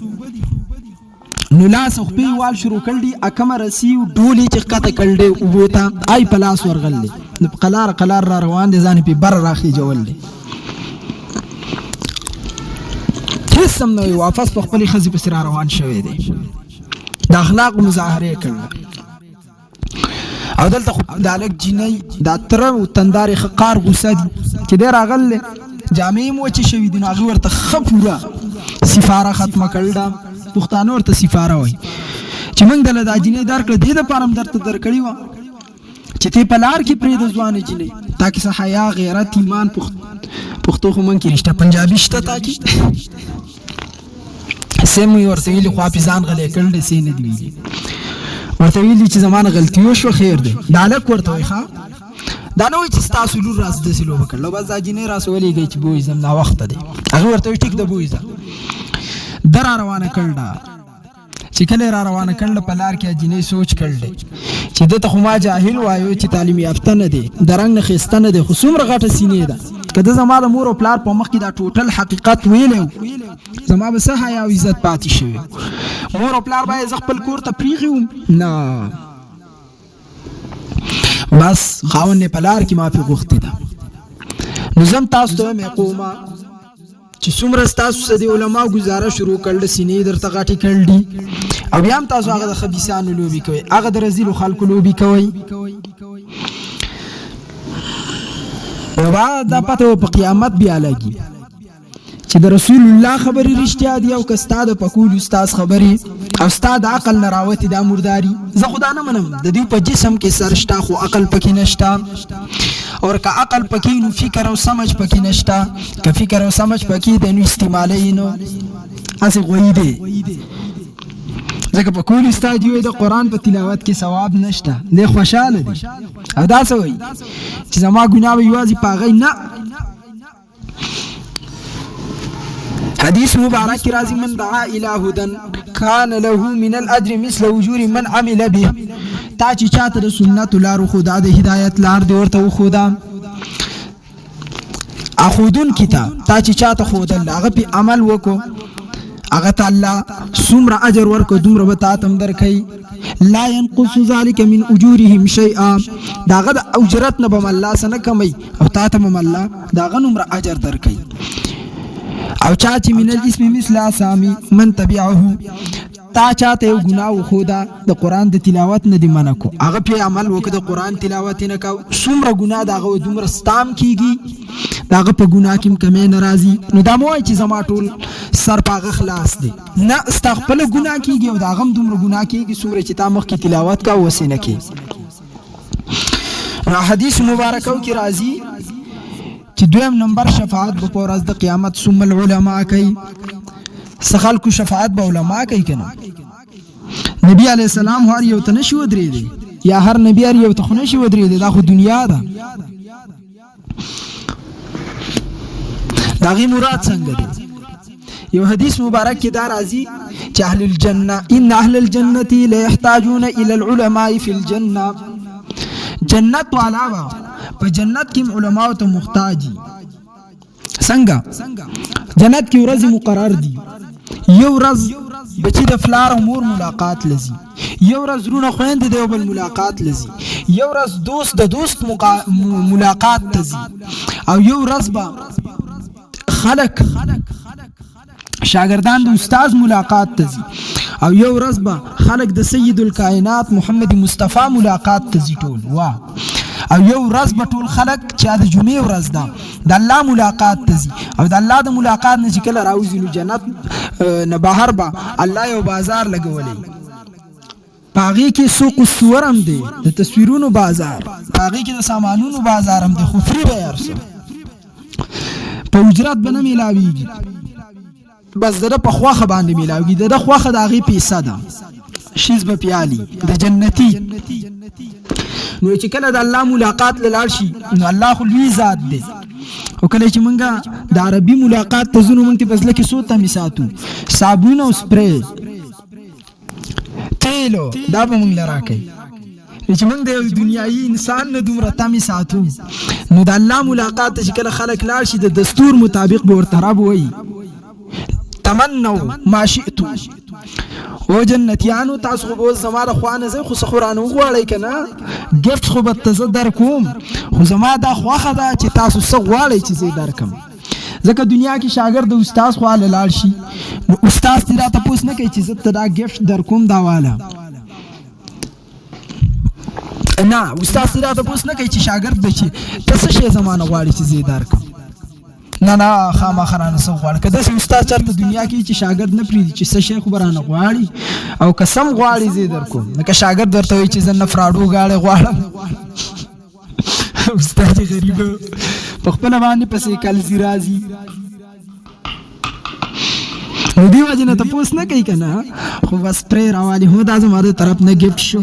نو لاس خپې وال شروع کړ دی اکمه رسی ډولې چې ښکته کړ دی اوبو ته آی په لاس ورغل دی نو په قلار قلار را روان دی ځان یې پې بره راخېجول دی هېڅ هم نه وي واپس په خپلې ښځې پسې را روان شوی دی د اخلاقو مظاهره یې کړله او دلته خو د هلک جینۍ دا تره و تندار یې ښه قار غوسه دي چې دی راغلی جامې هم وچې شوي دي نو هغې ورته ښه پوره سفاره ختمه کړل ده پښتانه ورته سفاره وایي چې موږ دله دا جینۍ درکړه دې دپاره هم درته درکړې وه چې ته په لار کې پرېږده ځوانه جینۍ تا کې څه حیا غیرت ایمان پښتو خو موږ کې نشته پنجابي شته تا کې سیم مې ورته ویلي خو حافظ ځان غلی کړل دی سې نه دي ویلي ورته ویلي چې زما نه غلطي وشوه خیر دی دا هلک ورته وایي ښه دا نه وایي چې ستاسو لور راسه داسې لوبه کړله بس دا جینۍ راسه ولېږئ چې بوځم ناوخته دی هغې ورته وایي ټیک ده بوځه ده را روانه کړله چې کله را روانه کړله په لار کې جینۍ سوچ کړلی چې ده ته خو ما جاهل وایو چې تعلیم یافته نه دی د رنګ نه ښایسته نه دی خو څومره غټه سینې ده که ده زما د مور او پلار په مخ کې دا ټوټل حقیقت ویلی و زما به څه حیا او عزت پاتې شوی مور او پلار باید زه خپل کور ته پرېښی وم نه بس خاوند یې په لار کې ما پې غوښتې ده نو زه هم تاسو ته وایم قومه چې څومره ستاسو څه د علماو ګزاره شروع کړل سینې درته غټې کړل دي او بیا هم تاسو هغه د خبیثانو لوبې کوئ هغه د رذیلو خلکو لوبې کوئ نو دا پته په قیامت بیا لګي چې د رسول الله خبرې رښتیا دي او که ستا د پکول استاز خبرې او ستا د عقل نه راوتې دا مرداري زه خو دا نه منم د دوی په جسم کې سر شته خو عقل پکې نشته اور که عقل پکې نو فکر او سمج پکې نشته که فکر او سمج پکې دی نو استعمالی نو هسې غویي دی ځکه په کول استاد یو د قرآن په تلاوت کې ثواب نشته دی خوشحاله دی او دا څه وایي چې زما ګناه به یوازې په هغی نه حدیث مبارک کی راضی من دعا الى هدى كان له من الاجر مثل اجور من عمل به تا چې چاته د سنت لارو خدا د هدایت لار دی ورته وخودا اخودن کتاب تا چې چاته خودل هغه په عمل وکړو هغه تعالی څومره اجر ورکو دومره به تا تم درکوي لا ينقص ذلك من اجورهم شيئا داغه د اجرت نه به الله سره کمی او تا ته به الله داغه نومره اجر درکوي او چاچی من الاسم مثل اسامی من تبعه تا چاته یو ګناه وخودا د قرآن د تلاوت نه دی منع کو هغه پې عمل وکړه د قرآن تلاوت نه کو څومره ګناه د هغه دومره ستام کیږي داغه په ګناه کې کمې ناراضي نو دا مو چې زما ټول سر پاغه خلاص دی نه استغفر ګناه کیږي او داغه دومره ګناه کیږي سورې چې تا مخ کې تلاوت کا وسینه کې حدیث مبارکو کې راځي چې دویم نمبر شفاعت په ورځ د قیامت ثم العلماء کوي سخال کو شفاعت به علماء کوي کنه نبی علی السلام هر یو ته نشو درې دی یا هر نبی هر یو ته نشو درې دی دا خو دنیا ده داغي مراد څنګه دی یو حدیث مبارک کې دا راځي چې اهل الجنه ان اهل الجنه لا يحتاجون الى العلماء في الجنه جنت والا په جنت کې علماء ته محتاج څنګه جنت کې ورځ مقرر دي یو ورځ بچی د فلار او مور ملاقات لذي یو ورځ رونه خويند دی او بل ملاقات لذي یو ورځ دوست د دوست ملاقات تزي او یو ورځ با خلق شاگردان د استاد ملاقات تزي او یو ورځ با خلق د سید الکائنات محمد مصطفی ملاقات تزي ټول وا او یو ورځ به ټول خلق چې د جمعې ورځ ده د الله ملاقات تزي او د الله د ملاقات نه چې کله راوځي نو جنت نه بهر به الله یو بازار لګولې پاغي کې سوق الصور هم دی د تصویرونو بازار پاغي کې د سامانونو بازار هم دی خو فری به یارسو په اجرت بنه ملاويږي بس دغه په خواخه باندې ملاويږي دغه خواخه د هغه پیسه ده شیز به پیالي د جنتی نو چې کله د الله ملاقات لاله شي نو الله خو لوی ذات دی او کله چې مونږه د عربي ملاقات ته زونو مونږ ته فضل کې سوته میساتو صابون او سپری تیلو دا به مونږ لراکې چې مونږ د دنیايي انسان نه دومره تامي ساتو نو د الله ملاقات چې کله خلک لاړ شي د دستور مطابق به ورته رب وایي تمنوا ما شئتم او جنتیانو تاسو خو زما د خوانه زه خو سخورانه غواړی کنه گفت خو به تزه در کوم خو زما دا خواخه ده چې تاسو څه غواړی چې زه درکم ځکه دنیا کې شاګرد د استاد خو لاړ شي نو استاد دې راته پوښتنه نه کوي چې زه ته دا گفت در کوم دا والا نه استاد دې راته پوښتنه نه کوي چې شاګرد به چې ته څه شی زمانه غواړي چې زه درکم نه خامخرانه سو غواړي کله چې استاد چرته دنیا کې چې شاګرد نه پریږي چې څه شیخ برانه غواړي او قسم غواړي زه درکوم نو که شاګرد ورته وي چې زنه فرادو غاړي غواړم استاد غریب په خپل باندې پسې کال زیرازي نو دی وجه نه تاسو نه کوي کنه خو بس پرې راوالي هو دا زموږ طرف نه گیفت شو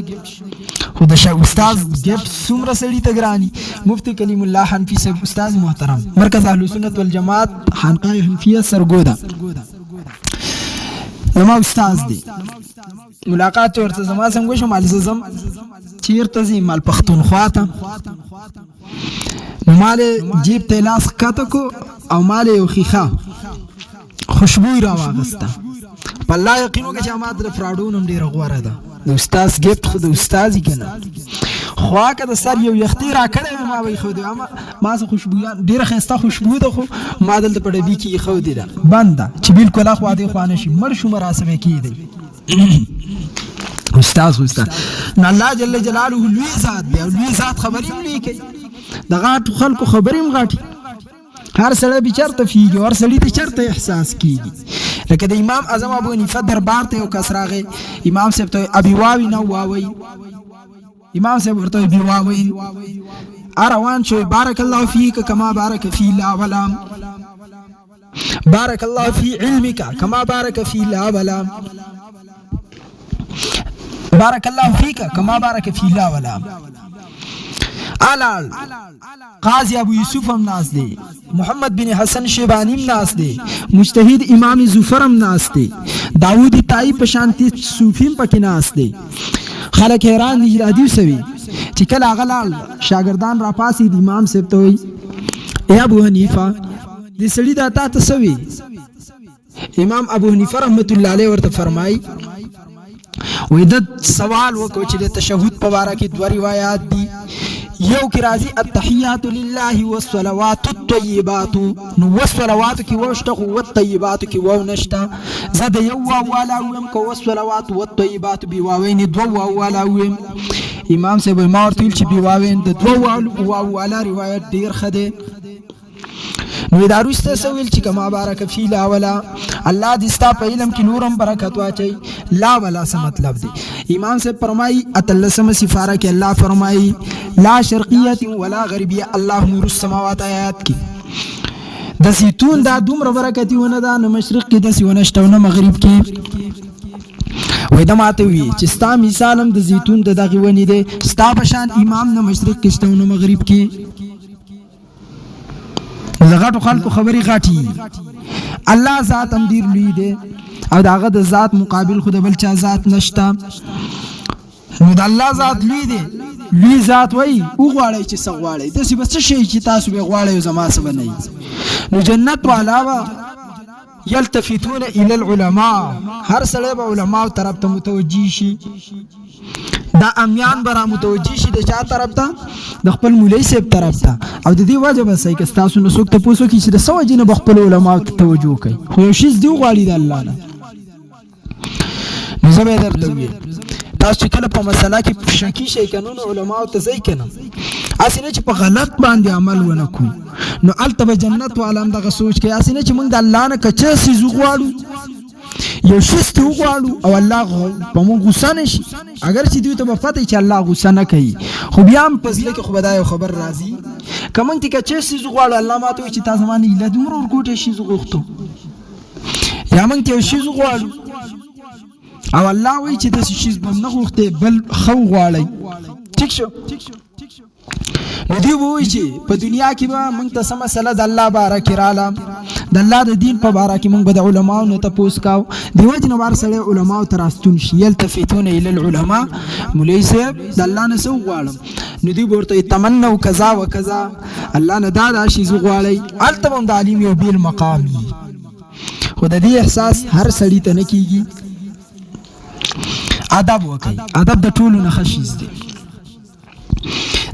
خو د شاه استاد گیفت څومره سړی ته ګرانی مفتی کلیم الله حنفی صاحب استاد محترم مرکز اهل سنت والجماعت خانقاه حنفیه سرګودا زما استاد دی ملاقات ورته زما څنګه شو مال زم چیرته زی مال پختونخوا ته مال جیب ته لاس کاته کو او مال یو خیخه خوشبو را واغسته په الله یقینو کې چې ما در فراډون هم ډیر غوړه ده د استاد گیفت خو د استاد کنه خو که د سر یو یختي را کړې ما وي خو دې ما څه خوشبو ډیره خسته خوشبو ده خو ما دلته په ډبي کې خو دې ده بنده چې بالکل اخو دې خوانه شي مر شو مراسمه کیږي استاد نو الله جل جلاله لوی ذات دی او لوی ذات خبرې نه کوي دغه خلکو خبرې مغاټي هر سړی به چرته فيږي هر سړی ته چرته احساس کیږي لکه د امام اعظم ابو حنیفه دربار ته یو کس راغی امام صاحب ته ابي واوي نو واوي امام صاحب ورته ابي واوي اروان شو بارك الله فيك كما بارك في الله ولا بارك الله في علمك كما بارك في الله ولا بارك الله فيك كما بارك في الله ولا آلال قاضی ابو یوسف هم ناس دی محمد بن حسن شیبانی هم ناس دی مجتهد امام زفر هم ناس دی داود تائی پشانتی صوفیم پکی ناس دی خلق حیران دی جرادیو سوی چی کل آغلال شاگردان را پاسی دی امام صاحب توی اے ابو حنیفہ دی سڑی داتا تسوی امام ابو حنیفہ رحمت اللہ علیہ ورطا فرمائی ویدد سوال وکو چی دی تشہود پوارا کی دو روایات دی یو کی راضی التحیات لله والصلوات الطیبات نو والصلوات کی وشتا خو والطیبات کی و نشتا زد یو والا ویم کو والصلوات والطیبات بی واوین دو والا ویم امام صاحب ما ورتل چې بی واوین د دو والا روایت ډیر خده نو دا وروسته څه ویل چې کما بارک فی لا ولا الله دې ستا په علم کې نورم برکت واچوي. لا ولا څه مطلب دی؟ امام صاحب فرمایي اتلسمه سفاره کې الله فرمایي لا شرقیه ولا غربیه، الله نور السماوات آیات کې د زیتون دا دومره برکتي ونه ده، نه مشرق کې داسې ونه شته او نه مغرب کې. وای دا ماته وي چې ستا مثال هم د زیتون د دغې ونې دی، ستا په شان امام نه مشرق کې شته او نه مغرب کې. د غټو خلکو خبرې غټي، الله ذات هم ډېر لوی دی او د هغه د ذات مقابل خو د بل چا ذات نشته. نو د الله ذات لوی دی، لوی ذات وای وغواړئ چې څه غواړئ، داسې به څه شی چې تاسو به غواړئ زما څه به نه وي. نو جنت والا به یلتفتون الی العلماء، هر سړی به علماو طرف ته متوجه شي. دا امیان به را متوجه شي د چا طرف ته؟ د خپل مولوي صاحب طرف ته. او د دې وجه به صحیح که ستاسو نه څوک تپوس وکړي چې د څه وجې نه به خپلو علماو ته توجه کوي، خو یو شیز دې وغواړي د الله نه. نو زه به یې درته ووایم تاسو چې کله په مسله کې شکي شئ که نو علماو ته ځئ که نه، هسې نه چې په غلط باندې عمل ونه کړو، نو هلته به جنت والا هم دغه سوچ کوي. هسې نه چې موږ د الله نه که څه څیز وغواړو، یو شیز ته وغواړو او الله په موږ غوسه نه شي، اگر چې دوی ته به پته چې الله غوسه نه کوي، خو بیا هم په زړه کې خو به دا یو خبر راځي که موږ ته که څه څیز وغواړو، الله ماته وایي چې تا زما نه ایله دومره ورکوټی شیز وغوښتو، یا موږ ته یو شیز وغواړو او الله وایي چې داسې شیز به نه غوښتې بل ښه وغواړئ. ټیک شو؟ نو دوی به وایي چې په دنیا کې به موږ ته څه مسله د الله باره کې راله، د الله د دین په باره کې موږ به د علماو نه تپوس کوو. دې وجې نه به هر سړی علماو ته راستون شي. یلتفتون الی العلماء، مولوي صاحب د الله نه څه وغواړم، نو دوی به ورته تمنوا کذا و کذا، الله نه دا شیز وغواړئ. هلته به هم د عالم یو بیل مقام وي، خو د دې احساس هر سړي ته نه کېږي. ادب وکړئ، ادب د ټولو نه ښه شیز دی.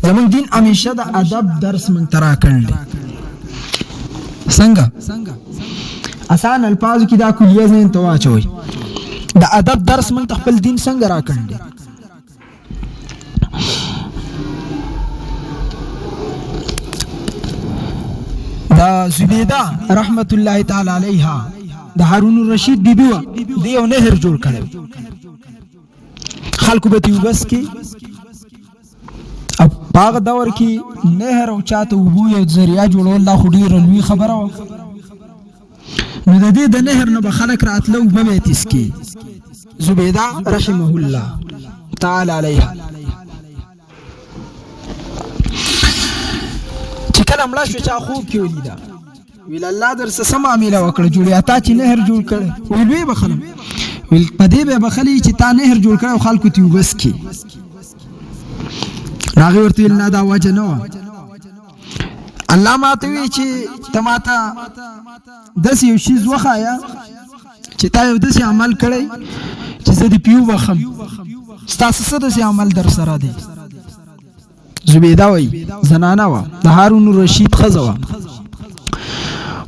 زمونږ دین همیشه د ادب درس موږ ته راکړی دی. څنګه؟ اسان الفاظو کې دا کلیه ذهن ته واچوئ. د ادب درس موږ ته خپل دین څنګه راکړی دی؟ دا زبیده رحمت الله تعالی علیها د هارون الرشید بیبي وه، دی یو نهر جوړ کړی، خلکو به تیو بس کې او په هغه دور کې نهر او چاته اوبو یو ذریعه جوړول دا خو ډېره لوی خبره وه. نو د دې د نهر نه به خلک راتله اوبه به یې تسکي. زبیده رحمه الله تعالی علیها چې کله مړه شوه چا خوب کې ولیده، ویل الله درسه څه معامله وکړه جوړې تا چې نهر جوړ کړی؟ ویل ویې بخلم. ویل په دې به یې بخلي چې تا نهر جوړ کړی او خلکو ته یې وبس کړي. هغې ورته ویل نه دا وجه نه وه، الله ماته وی چې ته ماته داسې یو شیز وښایه چې تا یو داسې عمل کړی چې زه دې پې وبخم، ستاسو څه داسې عمل در سره دی؟ زبیده وایي زنانه وه، د هارون الرشید ښځه وه،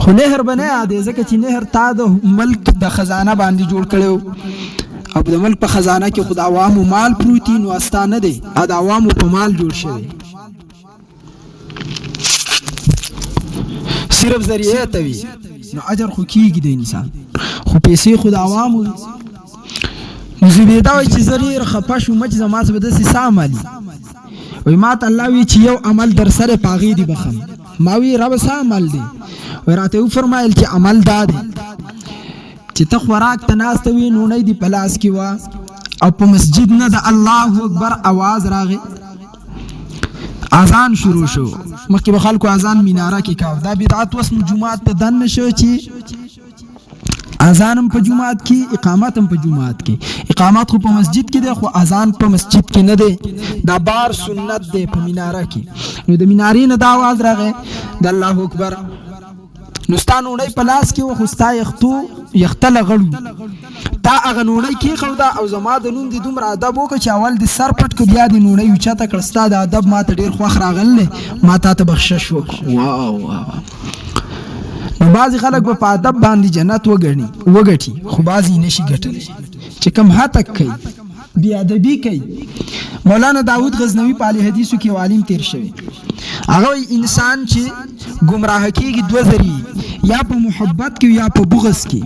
خو نهر به نه یادې، ځکه چې نهر تا د ملک د خزانه باندې جوړ کړی و، او د ملک په خزانه کې خو د عوامو مال پروت وي، نو استا نه دی، د عوامو په مال جوړ شوی، صرف ذریعه ته وي، نو اجر خو کېږي د انسان، خو پیسې خو د عوامو وي. نو زبیده وایي چې زه ډېر خفه شوم چې زما څه به داسې څه عمل وي. وایي ما ته الله وایي چې یو عمل در سره په هغې دې بخم. ما وایي ربه څه عمل دی؟ وایي راته یې وفرمایل چې عمل دا دی چې ته خوراک ته ناسته وي، نونۍ دې په لاس کې وه او په مسجد نه د الله اکبر اواز راغی، اذان شروع شو، مخکې به خلکو اذان میناره کې کاوه، دا بدعت اوس نو جومات ته دننه شو چې اذان هم په جومات کې، اقامت هم په جومات کې. اقامت خو په مسجد کې دی، خو اذان په مسجد کې نه دی، دا بار سنت دی په میناره کې. نو د مینارې نه دا اواز راغی د الله اکبر، نو ستا نوڼۍ په لاس کې وه، خو ستا یخته لغړو، تا هغه نوڼۍ کېښوده او زما د نوم دې دومره ادب وکړه چې اول دې سر پټ کړ، بیا دې نوڼۍ اوچته کړه. ستا د ادب ما ته ډېر خوښ راغلی، ما تا ته بخشش وکړو. واو واو. نو بعضې خلک به په ادب باندې جنت وګټي، خو بعضې یې نشي ګټلی چې کم هتک کوي، بې ادبي کوي. مولانا داود غزنوي په اهل حدیثو کې یو عالم تیر شوی، هغه وایي انسان چې گمراه کیږي دوه ذریعے یا په محبت کې یا په بغض کې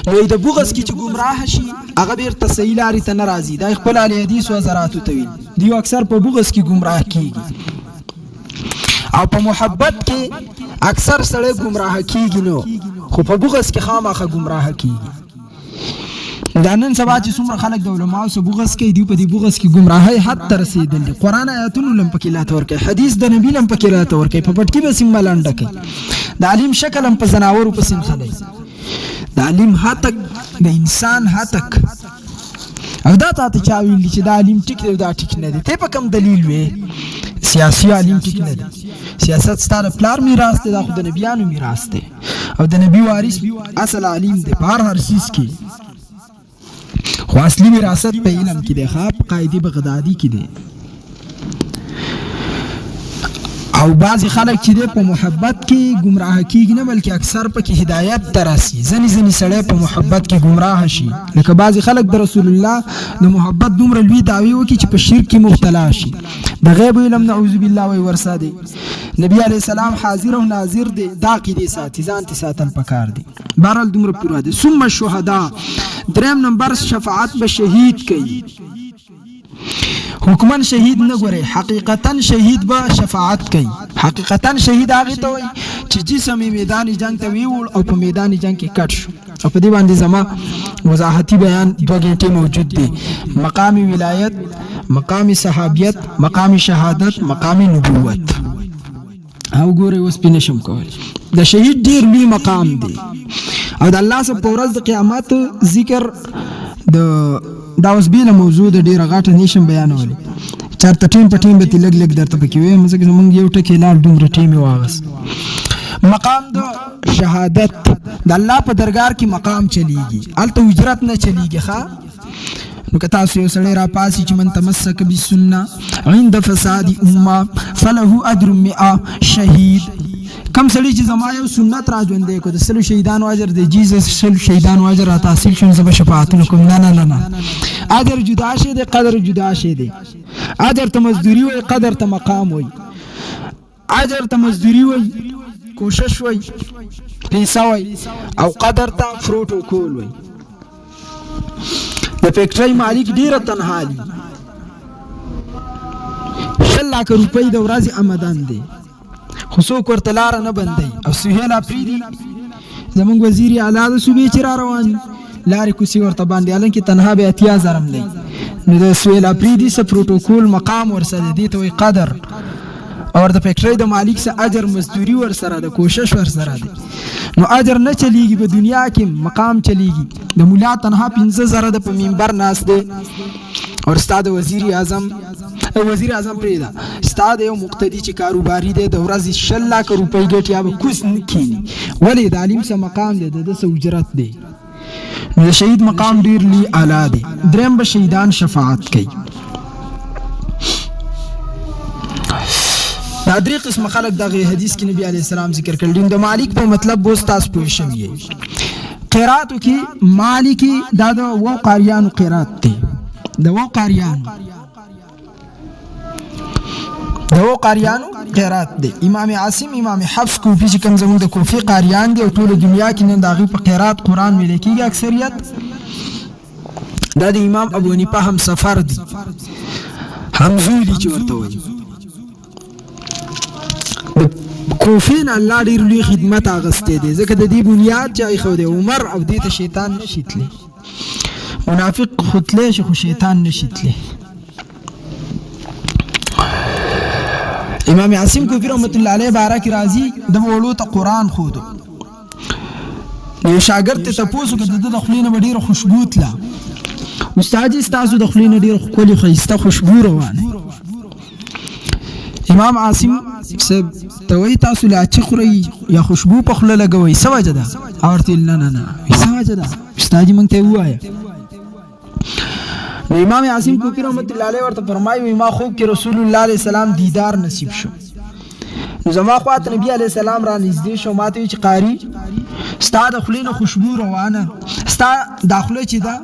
نو د بغض کې چې گمراه شي هغه بیرته صحیح لارې ته نه راځي دا خپل اهل حدیث او حضراتو ته ویل دیو اکثر په بغض کې گمراه کیږي او په محبت کې اکثر سړی گمراه کیږي نو خو په بغض کې خامخا گمراه کیږي دا نن سبا چې څومره خلک د علماو سره بغض کوي دی په دې بغض کې گمراهي حد ته رسیدل قرآن آیاتونو لم پکې لا تور کوي حدیث د نبی لم پکې لا تور کوي په پټکی به سیم ملانډه کوي د علیم شکل هم په زناورو په سیم خلای د علیم هاتک د انسان هاتک او دا ته چا ویل چې دا علیم ټیک دی دا ټیک نه دی ته په کوم دلیل وې سیاسي علیم ټیک نه دی سیاست ستاره پلار میراث دی دا خو د نبیانو میراث دی او د نبی وارث اصل علیم دی په هر سیس کې خو اصلي وراثت په علم کې دی خاص قائدی بغدادي کې دی او بعضی خلک چې په محبت کې گمراه کیږي نه بلکې اکثر په کې هدایت ترسي ځنی سړی په محبت کې گمراه شي لکه بعضی خلک د رسول الله د محبت دومره لوی دعوی وکړي چې په شرک کې مبتلا شي د غیب علم نعوذ بالله وی ورسا دی نبی علیہ السلام حاضر او ناظر دی دا قیدی ساتي ځان ته ساتل پکار دی بهرال دومره پورا دی ثم الشهدا دریم نمبر شفاعت به شهید کوي حکمن شهید نه ګوري حقیقتا شهید به شفاعت کوي حقیقتا شهید هغه ته وي چې جسم میدان جنگ ته ویول او په میدان جنگ کې کټ شو او په دې باندې زما وضاحتي بیان 2 غنټه موجود دی مقام ولایت مقام صحابیت مقام شهادت مقام نبوت او ګوري اوس پینشم کول د شهید ډیر لوی مقام دی او د الله سره په ورځ د قیامت ذکر د دا اوس بیل موضوع د ډیره غاټه نشم بیانولی چرته ټیم په ټیم به لګ لګ درته پکې وې مزګ زمونږ یو ټکی لار دومره ټیم واغس مقام د شهادت د الله په درگار کې مقام چلیږي الته اجرت نه چلیږي ښا نو که تاسو یو سړی را پاسي چې من تمسک بالسنه عند فساد امه فله اجر 100 شهید کم سړی چې زما یو سنت را ژوندې کو د سلو شهیدانو اجر دی جیزس سلو شهیدانو اجر را تحصیل شون زب شفاعتونه کوم نه اجر جدا شه دی قدر جدا شه دی اجر ته مزدوری وي قدر ته مقام وي اجر ته مزدوری وي کوشش وي پیسې وي او قدر ته پروتوکول وي د فیکټری مالک ډیره تنها دي 1 لک روپۍ د ورځې آمدن دي خو څوک ورته لاره نه بندوي او سهیل افریدي زمونږ وزیر اعلی د صوبې چې را روان لارې کوڅې ورته باندې حالانکې تنها به 80,000 دی نو د سهیل افریدي څه پروتوکول مقام ورسره دی ته وایي قدر او د فیکټری د مالک څه اجر مزدوري ورسره د کوشش ورسره دی نو اجر نه چلیږي په دنیا کې مقام چلیږي د مولا تنها 15,000 د په منبر ناست دی اور استاد وزیر اعظم پریدا استاد یو مقتدی چې کاروباري دی د ورځې 1 لک روپۍ ګټي یا به کوس نه کینی ولی د عالم سره مقام دی د څه اجرت دی نو شهید مقام ډیر لی اعلی دی دریم به شهیدان شفاعت کوي دا درې قسم خلک دغه حدیث کې نبی علیه السلام ذکر کړل د مالک په مطلب بوس تاسو پوه شئ قراتو کې مالکی دا د وو قاریانو قرات دی د وو قاریانو قرات دی امام عاصم امام حفص کوفی چې کوم زموږ د کوفی قاریان دی او ټول دنیا کې نن دغه په قرات قران ویل کېږي اکثریت دا د امام ابو حنیفه هم سفر دی همزولی چې ورته وایي کوفین الله ډیر لوی خدمت اغسته دي ځکه د دې بنیاد چې خو د عمر او د شیطان نشیتلی منافق خودله خو شیطان نشیتلی امام عاصم کوفی رحمت الله علیه بارک راضی د وړو ته قران خودو یو شاګرد ته تاسو کې د خلینو ډیر خوشبو تلا استاد تاسو د خلینو ډیر خولي خيسته خوشبو روانه امام عاصم توي تاسو لا چخري یا خوشبو په خله لګوي سوجه ده اورته نه سوجه ده استاد مونږ ته وایا امام عاصم کوفی رحمت الله علیه ورته فرمایي ما خوب کې رسول الله علیه السلام دیدار نصیب شو نو زما خواته نبی علیه السلام را نږدې شو ماته چې قاری استاد خلینو خوشبو روانه استاد داخله چې دا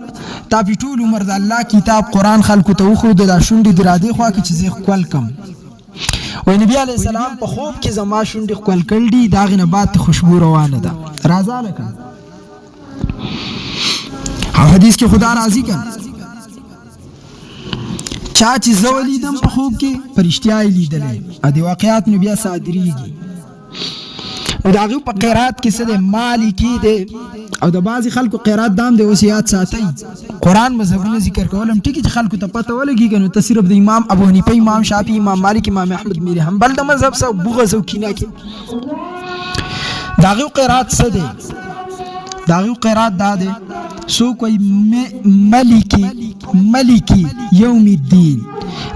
تا په ټول عمر د الله کتاب قران خلکو ته خو د شونډې درادي خوا کې چې زه خپل کم وای نبی علیہ السلام په خوب کې زما شونډې خپل کړل دي داغه نه بعد خوشبو روانه ده راځه لکه او حدیث کې خدا راضي کړه چا چې زه ولیدم په خوب کې فرشتیا یې لیدلې ا دې واقعات نو بیا صادریږي او داغه په قرات کې څه د مالکی دی او د بعضی خلکو قرات دام د وصیات ساتي قران مذهبونه ذکر کولم ټکی چې خلکو ته پته ولګي کنه ته صرف د امام ابو حنیفه امام شافعی امام مالک امام احمد میر حنبل د مذهب سره بغض او کینه کې داغه قرات څه دی داغه قرات دا دی سو کوئی ملکی یوم الدین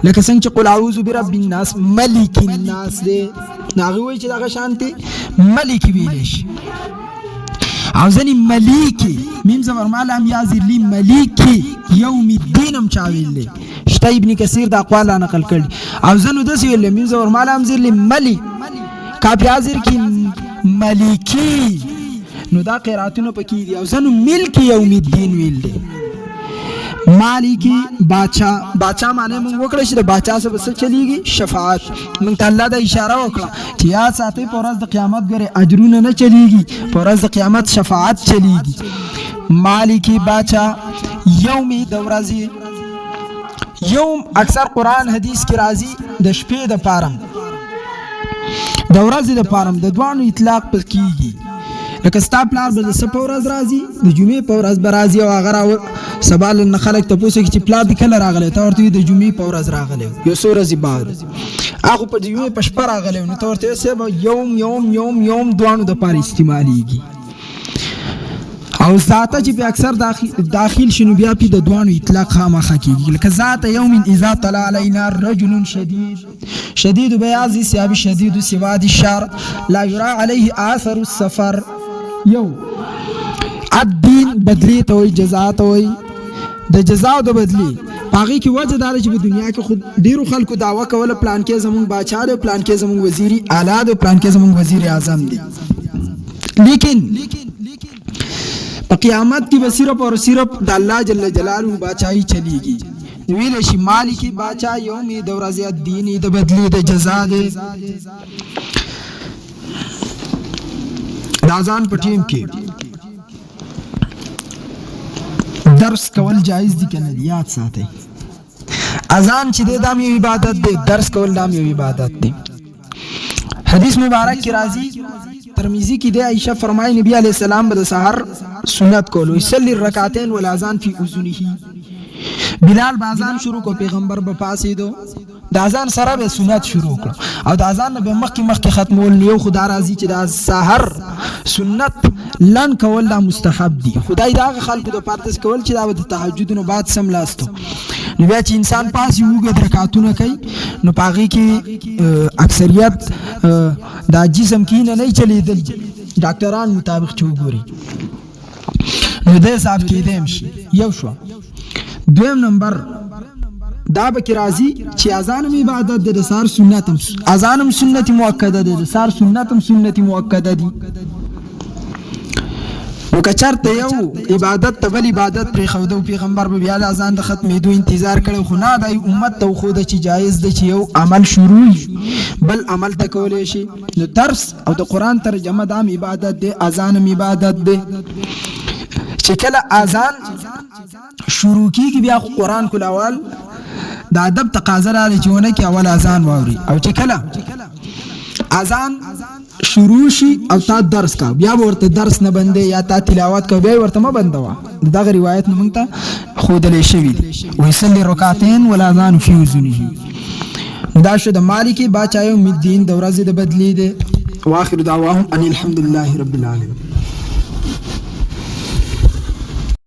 لکه څنګه چې قل اعوذ برب الناس ملک الناس دی ناغه وای چې دغه شانتي ملک ویلش او ځنی ملیکی میم زبر مالام یازر لی ملیکی یوم الدین هم چاویل شته ابن کثیر د اقوال نقل کړي او زنو دسی ویل میم زبر مالام زر لی ملی کاپ یازر کی ملیکی نو دا قراتونه پکې دي او زنو ملک یوم الدین ویل دي مالکی باچا معنی مونږ وکړه چې د باچا سره بس چلیږي شفاعت مونږ ته الله د اشاره وکړه چې یا ساتي پر ورځ د قیامت غره اجرونه نه چلیږي پر ورځ د قیامت شفاعت چلیږي مالکی باچا یومي د ورځې یوم اکثر قران حدیث کې راځي د شپې د پارم د ورځې د پارم د دوانو اطلاق پکېږي لکه ستا پلار به د څه په ورځ راځي د جمعې په ورځ به راځي او هغه سبا له خلک تپوس کوي چې پلار دې کله راغلی ته ورته د جمعې په ورځ راغلی یو څو ورځې بعد هغه په جمعې په شپه راغلی نو ته ورته سبا یوم دوانو د پاره استعمالیږي او ذاته چې په اکثر داخل شنو بیا په د دوانو اطلاق خامخا کیږي لکه ذات یوم اذا طلع علينا رجل شدید بیاض ثياب شدید سواد الشعر لا يرى عليه اثر السفر یو الدین بدلی ته وي جزاء ته وي د جزاء او د بدلی باغی کی وجه دار چې په دنیا کې خود ډیرو خلکو داوا کوله پلان کې زمون باچا دی پلان کې زمون وزیری اعلی دی پلان کې زمون وزیر اعظم دی لیکن په قیامت کې به صرف او صرف د الله جل جلاله باچای چلیږي ویل شي مالکی باچا یوم د ورځې الدین د بدلی د جزاء دی د اذان په ټیم کې درس کول جایز دي کنه یاد ساتئ اذان چې د دام یو عبادت دی درس کول دام یو عبادت دی حدیث مبارک کی راضی ترمذی کی دی عائشہ فرمایي نبی علیہ السلام به سحر سنت کولو یصلی الرکعتین والاذان فی اذنه بلال باذان شروع کو پیغمبر به پاسې دو د اذان سره به سنت شروع کړ او د اذان به مخکې ختمول نیو خدا راضي چې د سحر سنت لن کول دا مستحب دي خدای دا خلکو د پارتس کول چې دا د تهجد نو بعد سم لاستو نو بیا چې انسان پاس یو غد رکعاتونه کوي نو پاغي کې اکثریت دا جسم کې نه چلیدل ډاکټران مطابق چوغوري نو د حساب کې دیم شي یو شو دویم نمبر دا به کی راضی چې اذان عبادت د سار سنت اذان سنت مؤکده ده سار سنت مؤکده دي نو کچرته یو عبادت ته بل عبادت پر خو د پیغمبر به بیا اذان د ختمېدو انتظار کړو خو نه د امت ته خو د چې جایز ده چې یو عمل شروع بل عمل ته کولې شي نو درس او د قران ترجمه د عبادت ده اذان عبادت ده چې کله اذان شروع کیږي بیا قران کول اول د ادب تقاضا لري چې ونه کې اول اذان واوري او چې کله اذان شروع شي او تا درس کا بیا ورته درس نه بندې یا تا تلاوت کا بیا ورته ما بندوا دغه روایت نه مونږ ته خودلې شوی ويصلي رکعتين والاذان في اذنه دا شو د مالکی باچایو مدین د ورځې د بدلی ده واخر دعواهم ان الحمد لله رب العالمين